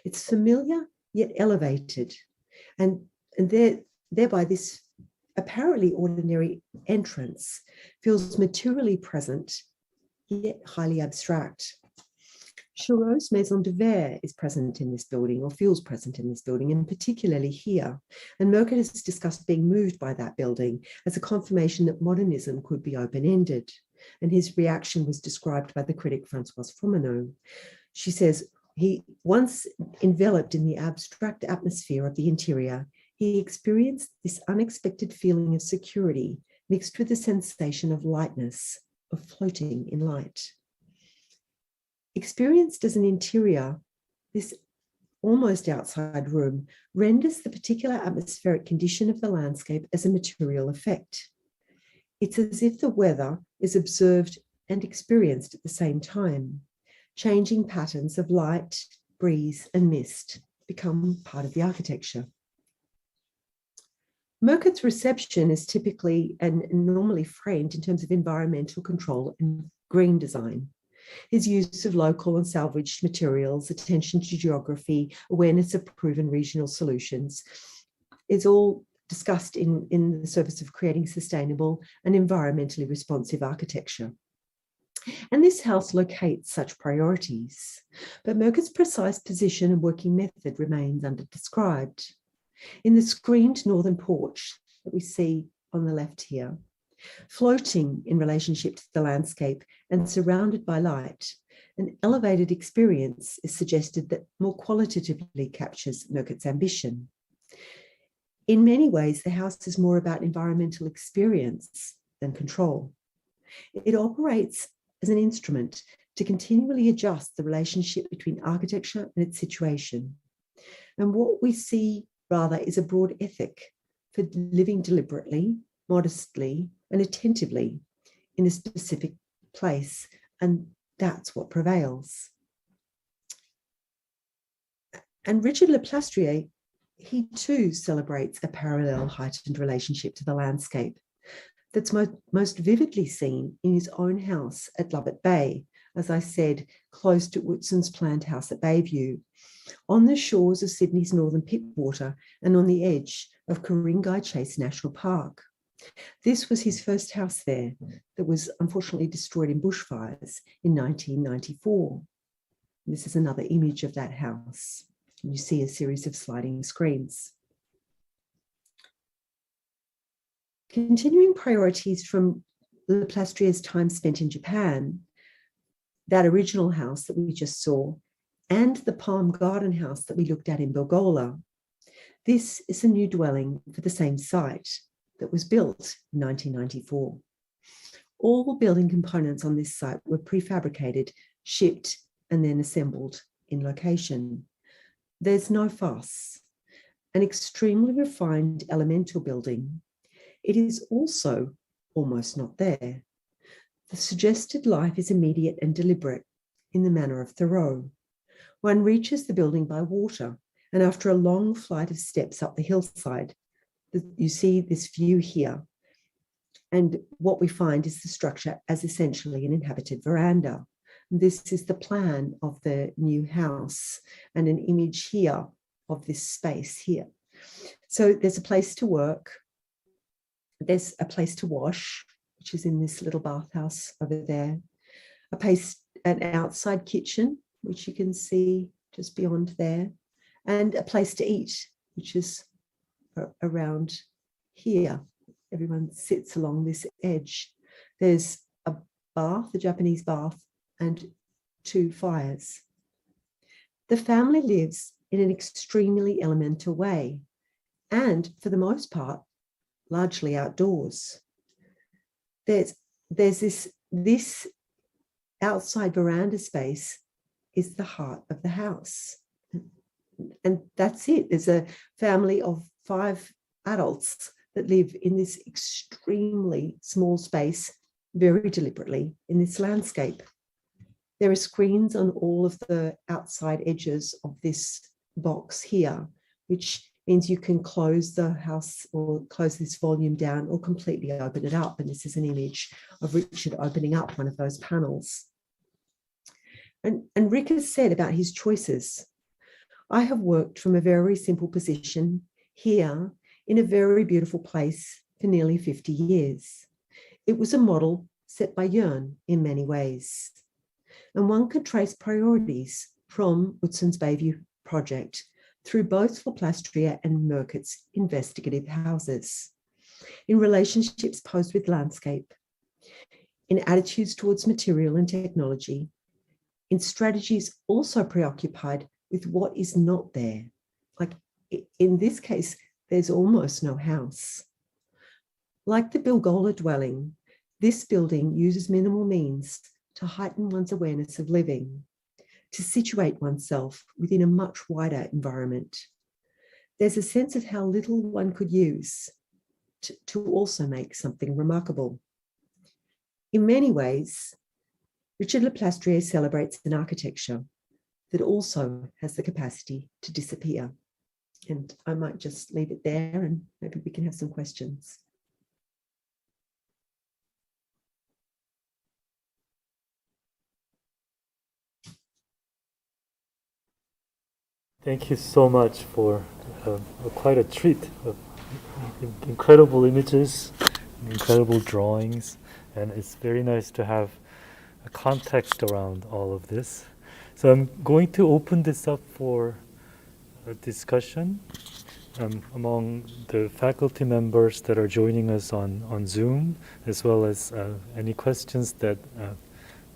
It's familiar, yet elevated, and thereby this apparently ordinary entrance feels materially present, yet highly abstract. Chaureau's maison de verre is present in this building, or feels present in this building, and particularly here. And Murcutt has discussed being moved by that building as a confirmation that modernism could be open-ended. And his reaction was described by the critic Françoise Fourmeneau. She says, he once enveloped in the abstract atmosphere of the interior, he experienced this unexpected feeling of security mixed with the sensation of lightness, of floating in light. Experienced as an interior, this almost outside room renders the particular atmospheric condition of the landscape as a material effect. It's as if the weather is observed and experienced at the same time. Changing patterns of light, breeze, and mist become part of the architecture. Murcutt's reception is typically and normally framed in terms of environmental control and green design. His use of local and salvaged materials, attention to geography, awareness of proven regional solutions is all discussed in the service of creating sustainable and environmentally responsive architecture. And this house locates such priorities, but Murcutt's precise position and working method remains underdescribed. In the screened northern porch that we see on the left here, floating in relationship to the landscape and surrounded by light, an elevated experience is suggested that more qualitatively captures Murcutt's ambition. In many ways, the house is more about environmental experience than control. It operates as an instrument to continually adjust the relationship between architecture and its situation. And what we see rather is a broad ethic for living deliberately, modestly, and attentively in a specific place, and that's what prevails. And Richard Leplastrier, he too celebrates a parallel heightened relationship to the landscape that's most vividly seen in his own house at Lovat Bay, as I said, close to Utzon's planned house at Bayview, on the shores of Sydney's northern Pittwater and on the edge of Ku-ring-gai Chase National Park. This was his first house there that was unfortunately destroyed in bushfires in 1994. This is another image of that house. You see a series of sliding screens. Continuing priorities from Leplastrier's time spent in Japan, that original house that we just saw, and the Palm Garden house that we looked at in Bilgola. This is a new dwelling for the same site that was built in 1994. All building components on this site were prefabricated, shipped, and then assembled in location. There's no fuss. An extremely refined elemental building. It is also almost not there. The suggested life is immediate and deliberate in the manner of Thoreau. One reaches the building by water, and after a long flight of steps up the hillside, you see this view here. And what we find is the structure as essentially an inhabited veranda. This is the plan of the new house and an image here of this space here. So there's a place to work. There's a place to wash, which is in this little bathhouse over there. An outside kitchen, which you can see just beyond there. And a place to eat, which is around here. Everyone sits along this edge. There's a bath, a Japanese bath, and 2 fires. The family lives in an extremely elemental way, and for the most part, largely outdoors. There's this outside veranda space is the heart of the house. And that's it. There's a family of 5 adults that live in this extremely small space, very deliberately in this landscape. There are screens on all of the outside edges of this box here, which means you can close the house or close this volume down or completely open it up. And this is an image of Richard opening up one of those panels. And Rick has said about his choices, I have worked from a very simple position here in a very beautiful place for nearly 50 years. It was a model set by Jörn in many ways. and one can trace priorities from Utzon's Bayview project through both Leplastrier and Murcutt's investigative houses, in relationships posed with landscape, in attitudes towards material and technology, in strategies also preoccupied with what is not there. Like in this case, there's almost no house. Like the Bilgola dwelling, this building uses minimal means to heighten one's awareness of living, to situate oneself within a much wider environment. There's a sense of how little one could use to also make something remarkable. In many ways, Richard Leplastrier celebrates an architecture that also has the capacity to disappear. And I might just leave it there and maybe we can have some questions. Thank you so much for quite a treat of incredible images, incredible drawings, and it's very nice to have a context around all of this. So I'm going to open this up for a discussion among the faculty members that are joining us on Zoom, as well as any questions that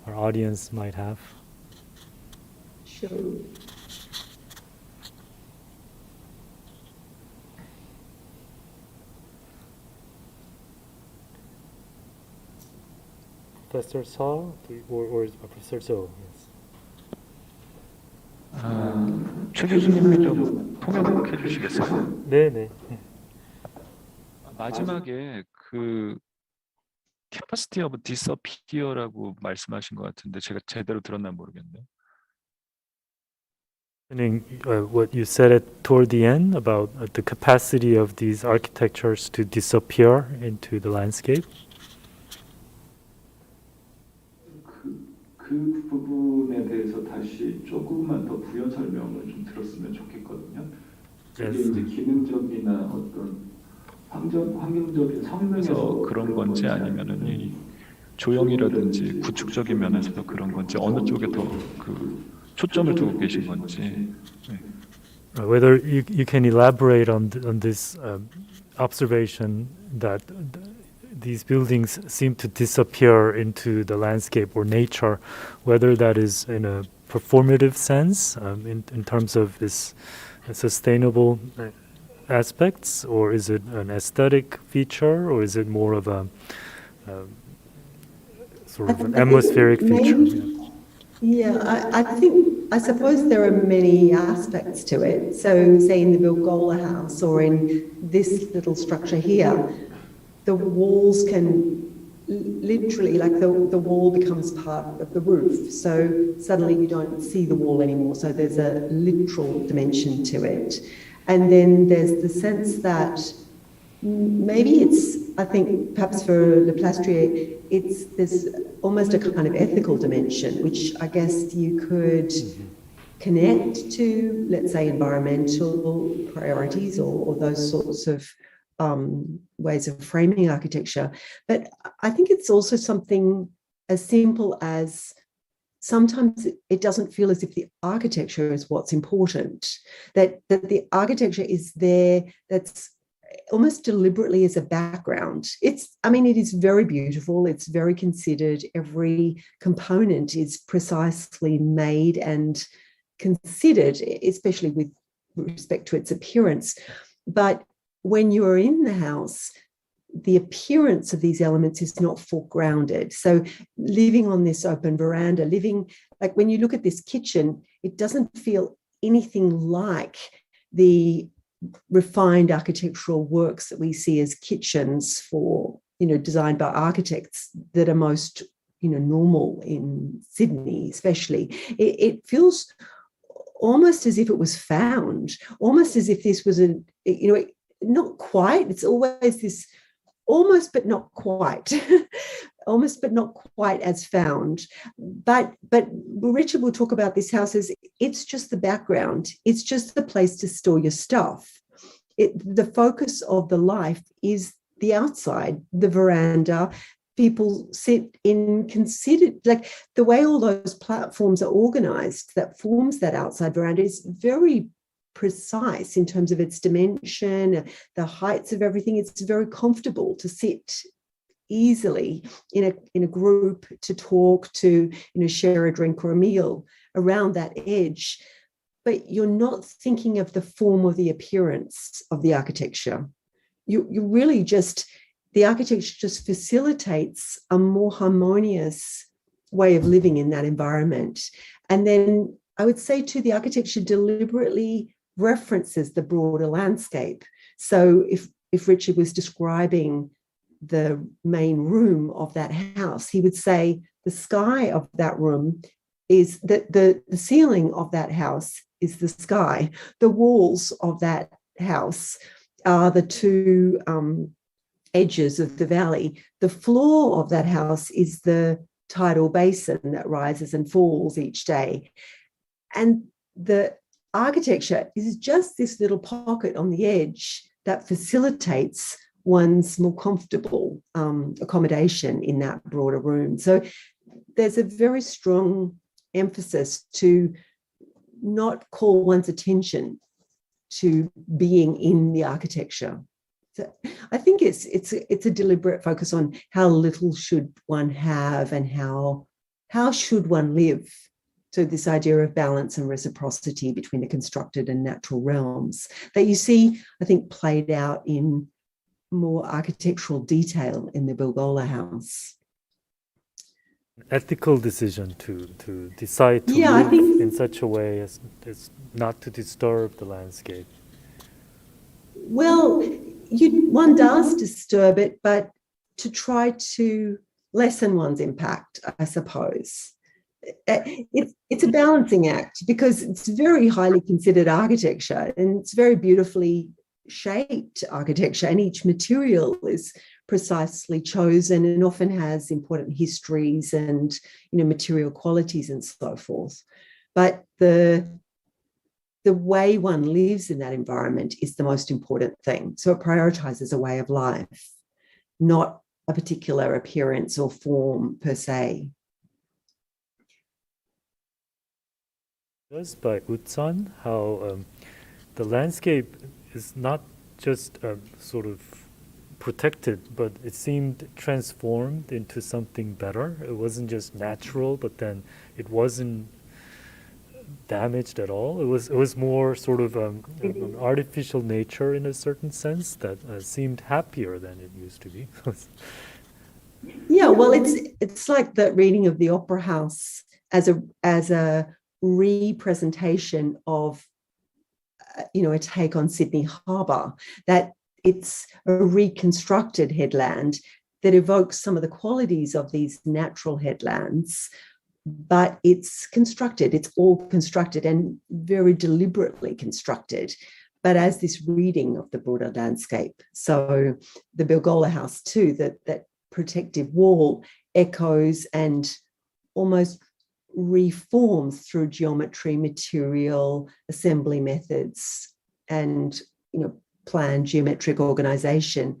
our audience might have. Sure. Professor Saw or Professor Zhou? Yes. 최 교수님이 좀 통역해 주시겠어요? 네. 마지막에 그 capacity of disappear라고 말씀하신 것 같은데 제가 제대로 들었나 모르겠네요. What you said toward the end about the capacity of these architectures to disappear into the landscape. 그 부분에 대해서 다시 조금만 더 부연 설명을 좀 들었으면 좋겠거든요. 이게 이제 기능적이나 어떤 환경적인 성능에서 그런 건지 아니면은 이 조형이라든지 구축적인 면에서도 그런 건지 어느 쪽에 더 그 초점을 두고 계신 건지. Whether you can elaborate on this observation that these buildings seem to disappear into the landscape or nature, whether that is in a performative sense, in terms of its sustainable aspects, or is it an aesthetic feature, or is it more of a sort of an atmospheric feature? I suppose there are many aspects to it. So say in the Bilgola house or in this little structure here, the walls can literally, like the wall becomes part of the roof. So suddenly you don't see the wall anymore. So there's a literal dimension to it. And then there's the sense that maybe it's, I think perhaps for Leplastrier, there's almost a kind of ethical dimension, which I guess you could connect to, let's say, environmental priorities or those sorts of ways of framing architecture. But I think it's also something as simple as sometimes it doesn't feel as if the architecture is what's important, that the architecture is there, that's almost deliberately as a background. It is very beautiful, it's very considered, every component is precisely made and considered, especially with respect to its appearance. But when you're in the house, the appearance of these elements is not foregrounded. So living on this open veranda, like when you look at this kitchen, it doesn't feel anything like the refined architectural works that we see as kitchens for, designed by architects that are most, normal in Sydney, especially. It feels almost as if it was found, almost as if this was not quite, it's always this almost but not quite, almost but not quite as found. But Richard will talk about this house as it's just the background, it's just the place to store your stuff. The focus of the life is the outside, the veranda, people sit in considered, like the way all those platforms are organized that forms that outside veranda is very precise in terms of its dimension, the heights of everything. It's very comfortable to sit easily in a group, to talk, to share a drink or a meal around that edge. But you're not thinking of the form or the appearance of the architecture. You really just, the architecture just facilitates a more harmonious way of living in that environment. And then I would say too, the architecture deliberately references the broader landscape. So if Richard was describing the main room of that house, he would say the sky of that room is that the ceiling of that house is the sky. The walls of that house are the two edges of the valley. The floor of that house is the tidal basin that rises and falls each day. And the architecture is just this little pocket on the edge that facilitates one's more comfortable accommodation in that broader room. So there's a very strong emphasis to not call one's attention to being in the architecture. So I think it's a deliberate focus on how little should one have and how should one live. So this idea of balance and reciprocity between the constructed and natural realms that you see, I think, played out in more architectural detail in the Bilgola house. Ethical decision to decide to I live think, in such a way as not to disturb the landscape. Well, one does disturb it, but to try to lessen one's impact, I suppose. It's a balancing act because it's very highly considered architecture and it's very beautifully shaped architecture, and each material is precisely chosen and often has important histories and material qualities and so forth. But the way one lives in that environment is the most important thing. So it prioritizes a way of life, not a particular appearance or form per se. By Utzon, how the landscape is not just sort of protected, but it seemed transformed into something better. It wasn't just natural, but then it wasn't damaged at all. It was more sort of an artificial nature in a certain sense that seemed happier than it used to be. Yeah, well, it's like the reading of the Opera House as a representation of a take on Sydney Harbour, that it's a reconstructed headland that evokes some of the qualities of these natural headlands, but it's constructed. It's all constructed and very deliberately constructed, but as this reading of the broader landscape. So the Bilgola House too, that protective wall echoes and almost reforms through geometry, material, assembly methods, and planned geometric organization,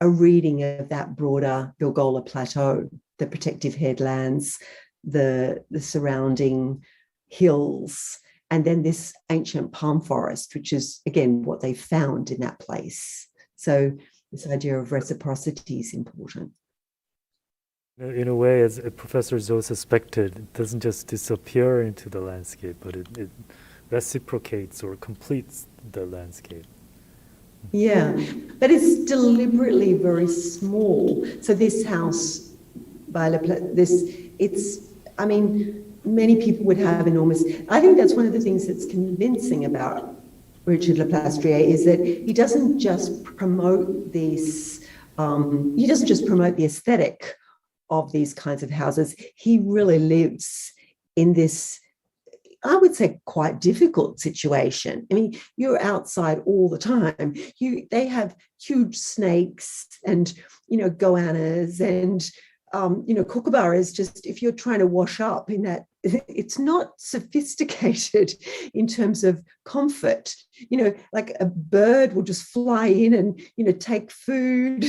a reading of that broader Bilgola plateau, the protective headlands, the surrounding hills, and then this ancient palm forest, which is again what they found in that place. So this idea of reciprocity is important. In a way, as Professor Zhou suspected, it doesn't just disappear into the landscape, but it reciprocates or completes the landscape. Yeah, but it's deliberately very small. So this house by many people would have enormous. I think that's one of the things that's convincing about Richard Leplastrier is that he doesn't just promote this. He doesn't just promote the aesthetic of these kinds of houses. He really lives in this, I would say, quite difficult situation. I mean, you're outside all the time. They have huge snakes and, goannas and, kookaburras. Just if you're trying to wash up in that, it's not sophisticated in terms of comfort. Like a bird will just fly in and, take food.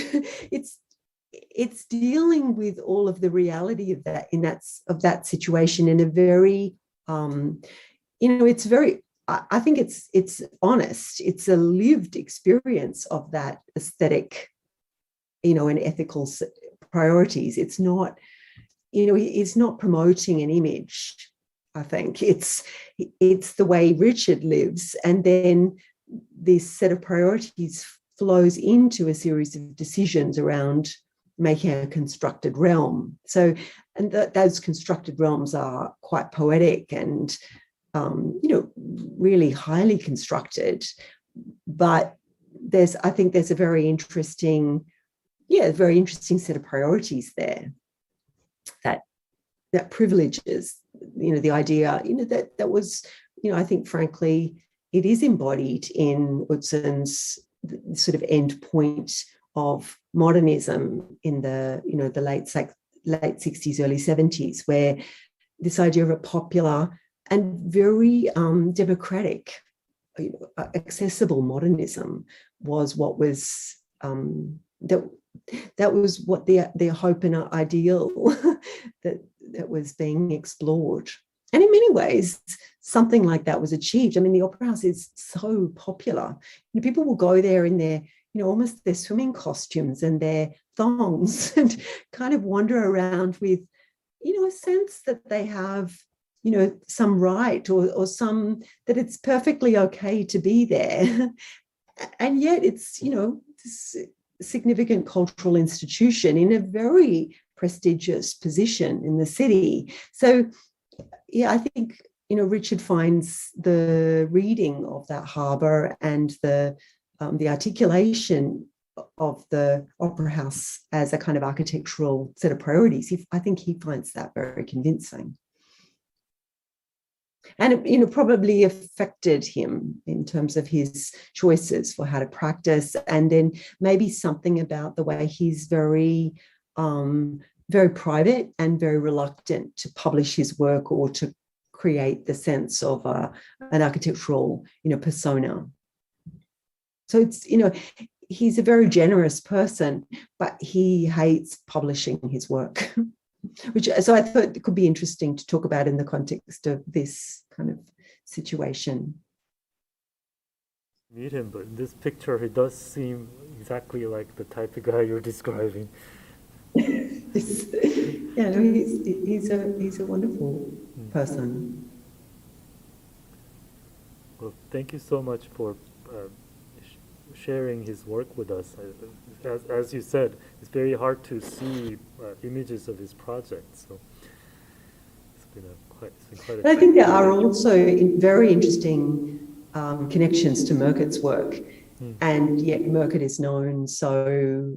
it's dealing with all of the reality of that situation in a very, it's very, I think it's honest. It's a lived experience of that aesthetic, and ethical priorities. It's not, it's not promoting an image. I think it's the way Richard lives, and then this set of priorities flows into a series of decisions around making a constructed realm. So, and those constructed realms are quite poetic and, really highly constructed. But I think there's a very interesting set of priorities there that privileges, the idea, that was, I think, frankly, it is embodied in Utzon's sort of end point of modernism in the, the late 60s, early 70s, where this idea of a popular and very democratic, accessible modernism was what was, that was what their hope and ideal that was being explored. And in many ways, something like that was achieved. I mean, the Opera House is so popular. People will go there in their, almost their swimming costumes and their thongs and kind of wander around with, a sense that they have, some right or some, that it's perfectly okay to be there. And yet it's, this significant cultural institution in a very prestigious position in the city. So, yeah, I think, Richard finds the reading of that harbour and the articulation of the Opera House as a kind of architectural set of priorities. I think he finds that very convincing. And it, probably affected him in terms of his choices for how to practice, and then maybe something about the way he's very, very private and very reluctant to publish his work or to create the sense of an architectural, persona. So it's, he's a very generous person, but he hates publishing his work. So I thought it could be interesting to talk about in the context of this kind of situation. Meet him, but in this picture, he does seem exactly like the type of guy you're describing. He's a wonderful person. Well, thank you so much for sharing his work with us. As you said, it's very hard to see images of his project, so it's been quite I think there are also very interesting connections to Murcutt's work, and yet Murcutt is known so,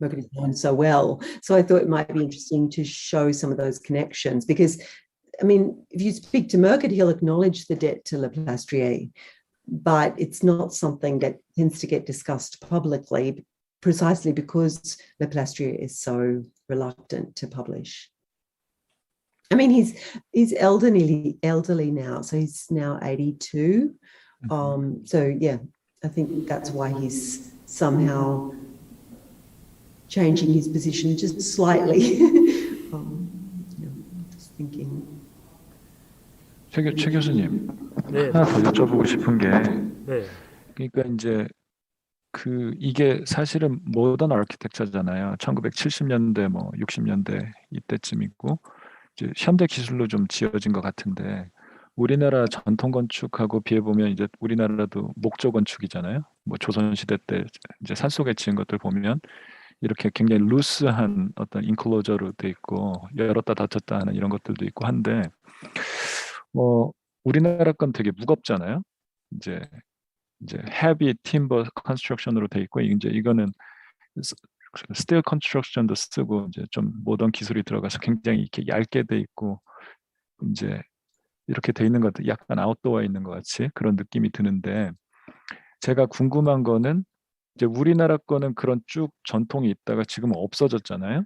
Murcutt is known so well. So I thought it might be interesting to show some of those connections, because, I mean, if you speak to Murcutt, he'll acknowledge the debt to Leplastrier, but it's not something that tends to get discussed publicly, precisely because Leplastrier is so reluctant to publish. I mean, he's elderly now, so he's now 82. So yeah, I think that's why he's somehow changing his position just slightly. Just thinking. 최 교수님, 네. 하나 더 여쭤보고 싶은 게, 네. 그러니까 이제 이게 사실은 모던 아키텍처잖아요. 1970년대, 60년대 이때쯤이고, 이제 현대 기술로 좀 지어진 것 같은데, 우리나라 전통 건축하고 비해 보면 이제 우리나라도 목조 건축이잖아요. 조선 시대 때 이제 산속에 지은 것들 보면 이렇게 굉장히 루스한 어떤 인클로저로 돼 있고 열었다 닫혔다 하는 이런 것들도 있고 한데, 우리나라 건 되게 무겁잖아요. 이제 heavy timber construction으로 돼 있고, 이제 이거는 steel construction도 쓰고 이제 좀 모던 기술이 들어가서 굉장히 이렇게 얇게 돼 있고, 이제 이렇게 돼 있는 것들 약간 아웃도어에 있는 것 같이 그런 느낌이 드는데, 제가 궁금한 거는 이제 우리나라 거는 그런 쭉 전통이 있다가 지금 없어졌잖아요.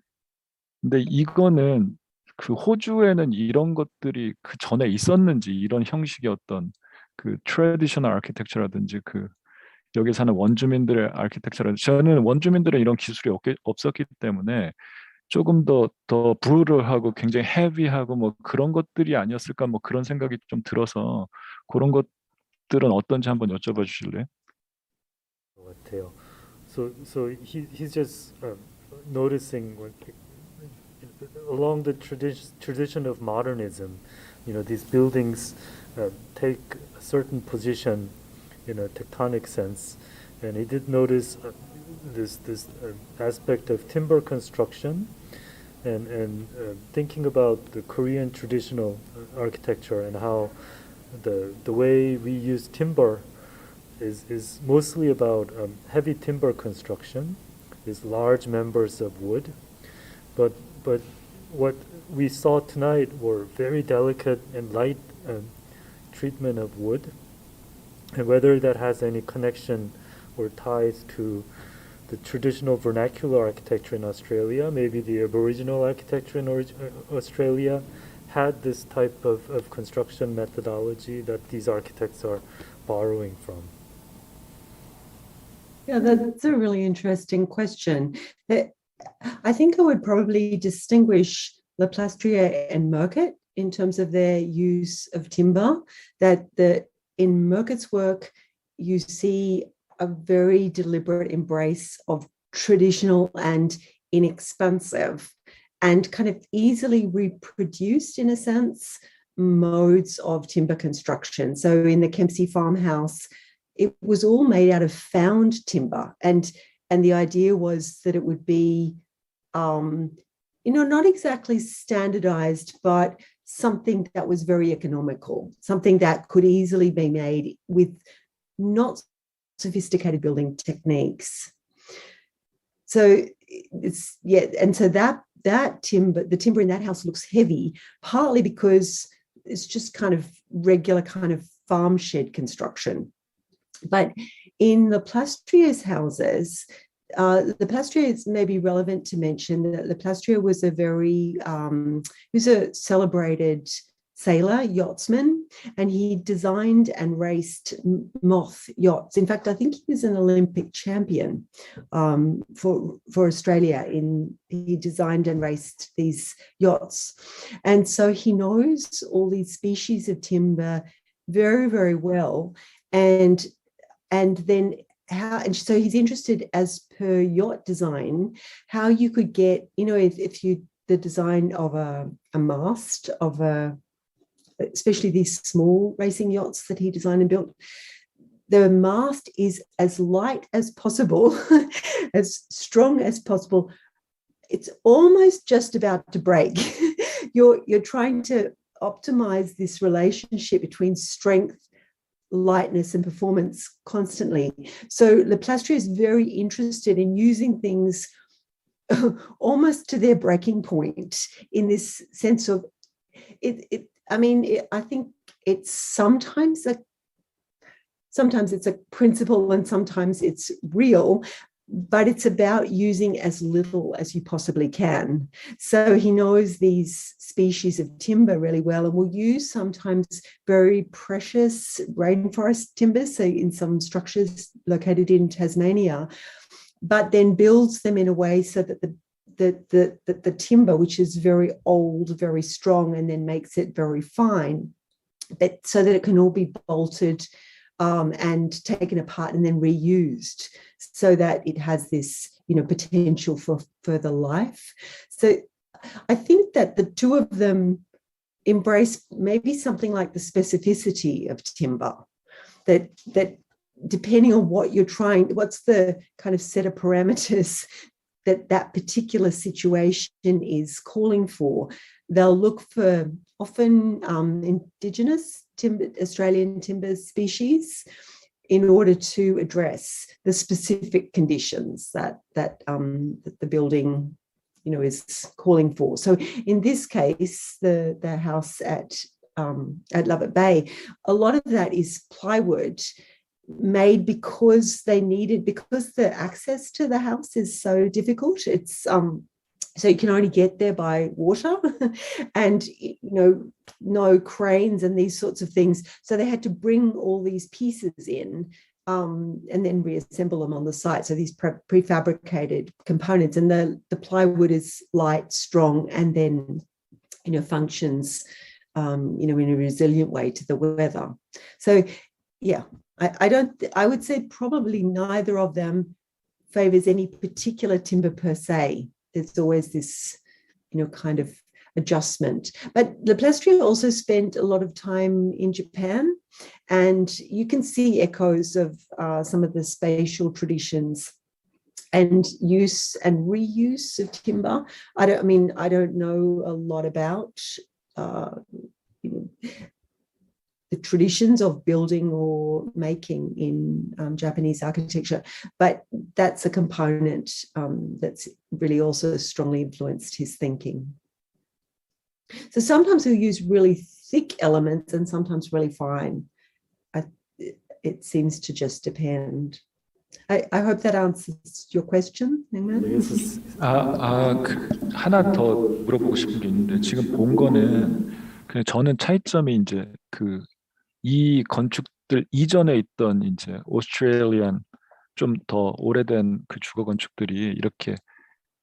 근데 이거는 그 호주에는 이런 것들이 그 전에 있었는지, 이런 형식의 어떤 그 트래디셔널 아키텍처라든지 그 여기 사는 원주민들의 아키텍처를 저는 원주민들의 이런 기술이 없었기 때문에 조금 더 부유하고 굉장히 헤비하고 뭐 그런 것들이 아니었을까 뭐 그런 생각이 좀 들어서 그런 것들은 어떤지 한번 여쭤봐 주실래요? 같아요. So he's just noticing along the tradition of modernism, these buildings take a certain position in a tectonic sense, and he did notice this aspect of timber construction, and thinking about the Korean traditional architecture and how the way we use timber is mostly about heavy timber construction, is large members of wood, but what we saw tonight were very delicate and light treatment of wood, and whether that has any connection or ties to the traditional vernacular architecture in Australia, maybe the Aboriginal architecture in Australia had this type of construction methodology that these architects are borrowing from. Yeah, that's a really interesting question. I think I would probably distinguish Leplastrier and Murcutt in terms of their use of timber, that in Murcutt's work, you see a very deliberate embrace of traditional and inexpensive and kind of easily reproduced, in a sense, modes of timber construction. So in the Kempsey farmhouse, it was all made out of found timber, and the idea was that it would be, not exactly standardized, but something that was very economical, something that could easily be made with not sophisticated building techniques. So and so that timber, the timber in that house looks heavy, partly because it's just kind of regular kind of farm shed construction. But in Leplastrier's houses, Leplastrier is maybe relevant to mention that Leplastrier was he was a celebrated sailor, yachtsman, and he designed and raced moth yachts. In fact, I think he was an Olympic champion for Australia. He designed and raced these yachts. And so he knows all these species of timber very, very well. And then so he's interested, as per yacht design, how you could get, the design of a mast of especially these small racing yachts that he designed and built, the mast is as light as possible, as strong as possible. It's almost just about to break. You're trying to optimize this relationship between strength, lightness, and performance constantly. So Leplastrier is very interested in using things almost to their breaking point, in this sense of it. I think it's sometimes it's a principle and sometimes it's real, but it's about using as little as you possibly can. So he knows these species of timber really well, and will use sometimes very precious rainforest timbers, so in some structures located in Tasmania, but then builds them in a way so that the timber, which is very old, very strong, and then makes it very fine, but so that it can all be bolted and taken apart and then reused, so that it has this, potential for further life. So I think that the two of them embrace maybe something like the specificity of timber, that depending on what you're trying, what's the kind of set of parameters that particular situation is calling for, they'll look for often indigenous Australian timber species in order to address the specific conditions that the building, is calling for. So in this case, the house at Lovett Bay, a lot of that is plywood made because the access to the house is so difficult. It's so you can only get there by water and no cranes and these sorts of things. So they had to bring all these pieces in and then reassemble them on the site. So these prefabricated components, and the plywood is light, strong, and then, functions, in a resilient way to the weather. So, yeah, I would say probably neither of them favors any particular timber per se. There's always this, kind of adjustment. But Leplastrier also spent a lot of time in Japan, and you can see echoes of some of the spatial traditions and use and reuse of timber. I don't know a lot about the traditions of building or making in Japanese architecture, but that's a component that's really also strongly influenced his thinking. So sometimes he'll use really thick elements and sometimes really fine. It seems to just depend. I hope that answers your question, Ningman. 하나 더 물어보고 싶은 게 있는데, 지금 본 거는 그냥 저는 차이점이 이제 이 건축들 이전에 있던 이제 오스트레일리안 좀 더 오래된 그 주거 건축들이 이렇게,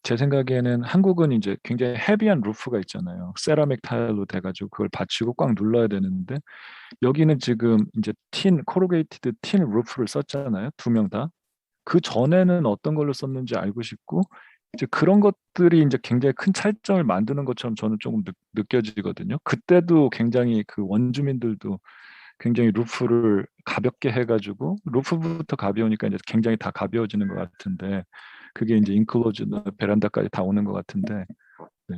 제 생각에는 한국은 이제 굉장히 헤비한 루프가 있잖아요. 세라믹 타일로 돼가지고 그걸 받치고 꽉 눌러야 되는데, 여기는 지금 이제 코루게이티드 틴 루프를 썼잖아요. 두 명 다. 그 전에는 어떤 걸로 썼는지 알고 싶고, 이제 그런 것들이 이제 굉장히 큰 차이점을 만드는 것처럼 저는 조금 느껴지거든요. 그때도 굉장히 그 원주민들도 굉장히 루프를 가볍게 해가지고, 루프부터 가벼우니까 이제 굉장히 다 가벼워지는 것 같은데, 그게 이제 인클로즈 베란다까지 다 오는 것 같은데. 네.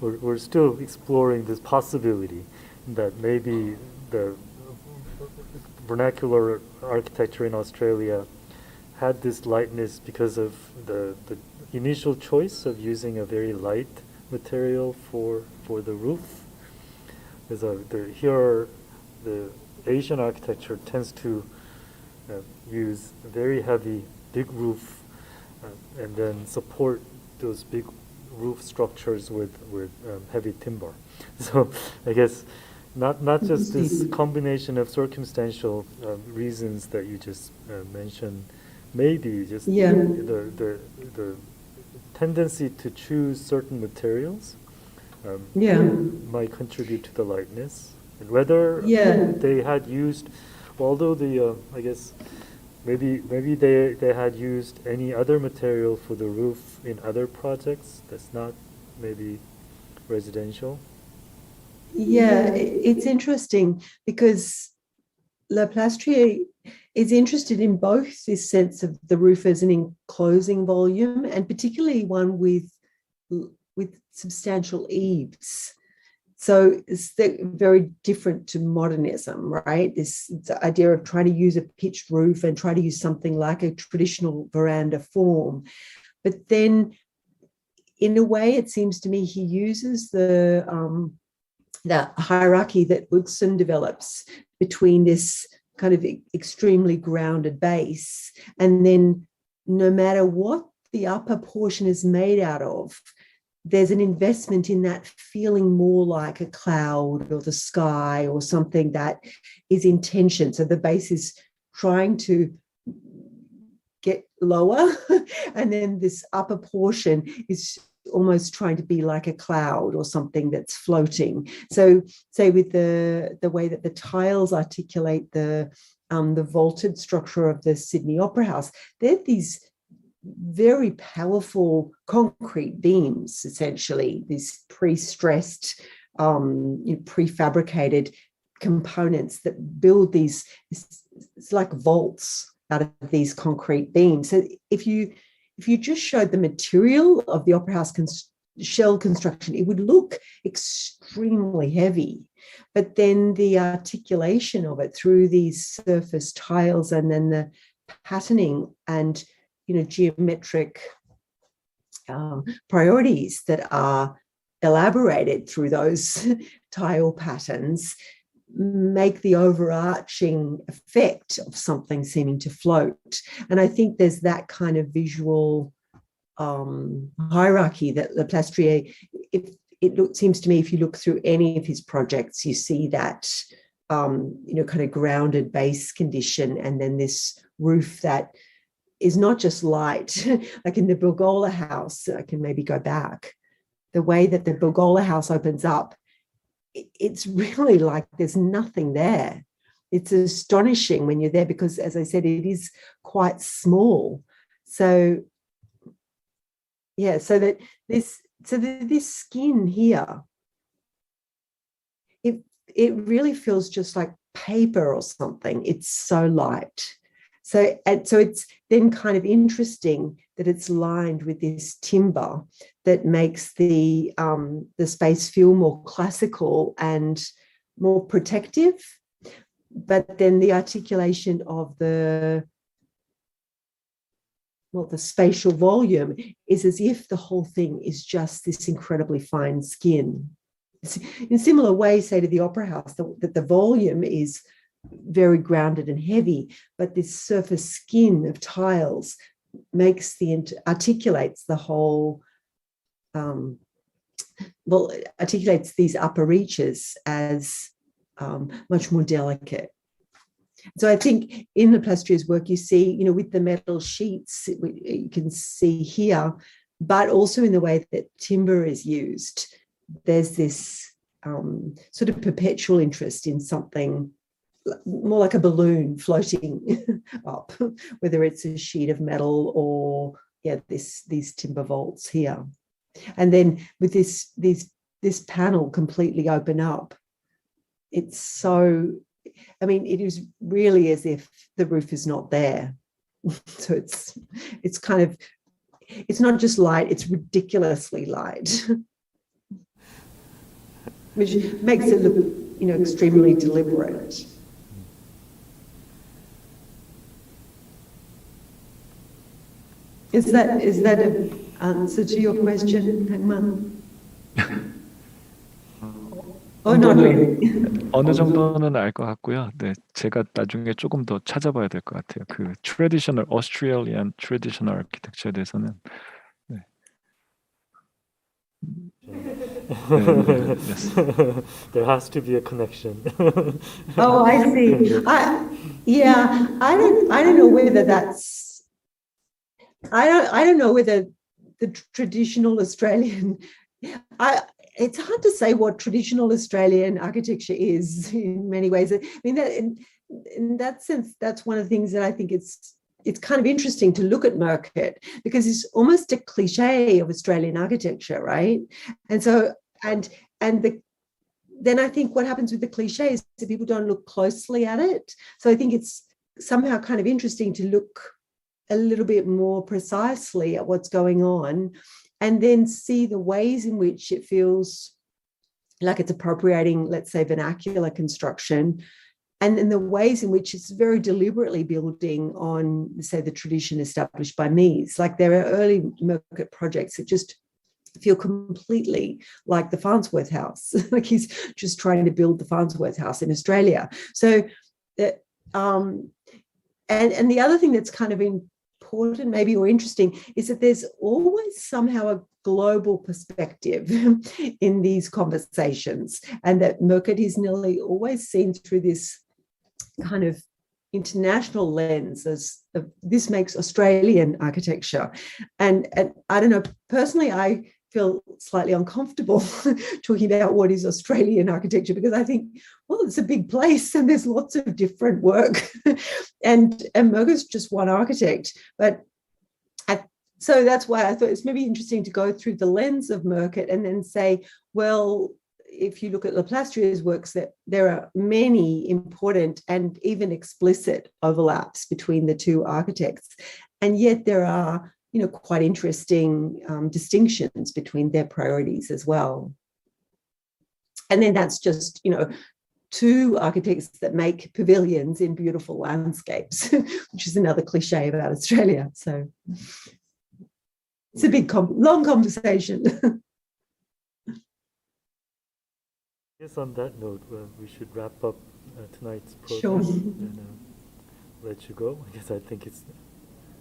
We're still exploring this possibility that maybe the vernacular architecture in Australia had this lightness because of the initial choice of using a very light material for the roof. Here, the Asian architecture tends to use very heavy, big roof, and then support those big roof structures with heavy timber. So I guess not just this combination of circumstantial reasons that you just mentioned, maybe just the tendency to choose certain materials might contribute to the lightness, and whether they had used, although I guess maybe they had used any other material for the roof in other projects that's not maybe residential. Yeah, it's interesting because Leplastrier is interested in both this sense of the roof as an enclosing volume, and particularly one with substantial eaves. So it's very different to modernism, right? This idea of trying to use a pitched roof and try to use something like a traditional veranda form. But then, in a way, it seems to me he uses the hierarchy that Utzon develops between this kind of extremely grounded base, and then no matter what the upper portion is made out of, there's an investment in that feeling more like a cloud or the sky or something that is in tension. So the base is trying to get lower, and then this upper portion is almost trying to be like a cloud or something that's floating. So say with the way that the tiles articulate the vaulted structure of the Sydney Opera House, they're these very powerful concrete beams, essentially, these pre-stressed, prefabricated components that build these, it's like vaults out of these concrete beams. So if you just showed the material of the Opera House shell construction, it would look extremely heavy. But then the articulation of it through these surface tiles and then the patterning and geometric priorities that are elaborated through those tile patterns make the overarching effect of something seeming to float. And I think there's that kind of visual hierarchy that Leplastrier, seems to me, if you look through any of his projects, you see that kind of grounded base condition, and then this roof that is not just light, like in the Bilgola house. I can maybe go back. The way that the Bilgola house opens up, it's really like there's nothing there. It's astonishing when you're there because, as I said, it is quite small. So, yeah, so that this skin here, it really feels just like paper or something. It's so light. So it's then kind of interesting that it's lined with this timber that makes the space feel more classical and more protective. But then the articulation of the spatial volume is as if the whole thing is just this incredibly fine skin. In similar way, say to the Opera House, that the volume is very grounded and heavy, but this surface skin of tiles articulates the whole, articulates these upper reaches as much more delicate. So I think in Leplastrier's work, you see, with the metal sheets, you can see here, but also in the way that timber is used, there's this sort of perpetual interest in something more like a balloon floating up, whether it's a sheet of metal or these timber vaults here. And then with this panel completely open up, it's so, it is really as if the roof is not there. So it's kind of, it's not just light, it's ridiculously light, which makes it look, extremely deliberate. Is that an answer to your question, Hangman? Not really. 어느 정도는 알 것 같고요. 네, 제가 나중에 조금 더 찾아봐야 될 것 같아요. 그 traditional Australian traditional architecture에 대해서는. 네. Yes. There has to be a connection. Oh, I see. I don't know whether that's. I don't know whether the traditional Australian. It's hard to say what traditional Australian architecture is in many ways. That in that sense, that's one of the things that I think it's kind of interesting to look at Murcutt, because it's almost a cliche of Australian architecture, right? And so then I think what happens with the cliche is that people don't look closely at it. So I think it's somehow kind of interesting to look a little bit more precisely at what's going on, and then see the ways in which it feels like it's appropriating, let's say, vernacular construction, and in the ways in which it's very deliberately building on, say, the tradition established by Mies. Like there are early Murcutt projects that just feel completely like the Farnsworth House. Like he's just trying to build the Farnsworth House in Australia. So, and the other thing that's kind of important maybe or interesting is that there's always somehow a global perspective in these conversations, and that Murcutt is nearly always seen through this kind of international lens as this makes Australian architecture. And I don't know, personally, I feel slightly uncomfortable talking about what is Australian architecture, because I think, well, it's a big place and there's lots of different work. and Murcutt's just one architect. But so that's why I thought it's maybe interesting to go through the lens of Murcutt and then say, well, if you look at Leplastrier's works, that there are many important and even explicit overlaps between the two architects. And yet there are, quite interesting distinctions between their priorities as well. And then that's just, two architects that make pavilions in beautiful landscapes, which is another cliche about Australia. So it's a big, long conversation. Yes, on that note, we should wrap up tonight's program. Sure. And let you go. I think it's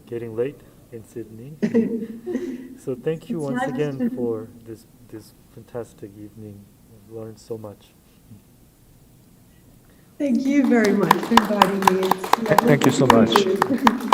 getting late in Sydney. So thank you once again for this fantastic evening. I've learned so much. Thank you very much for inviting me. It's lovely Thank you to so meet much. you.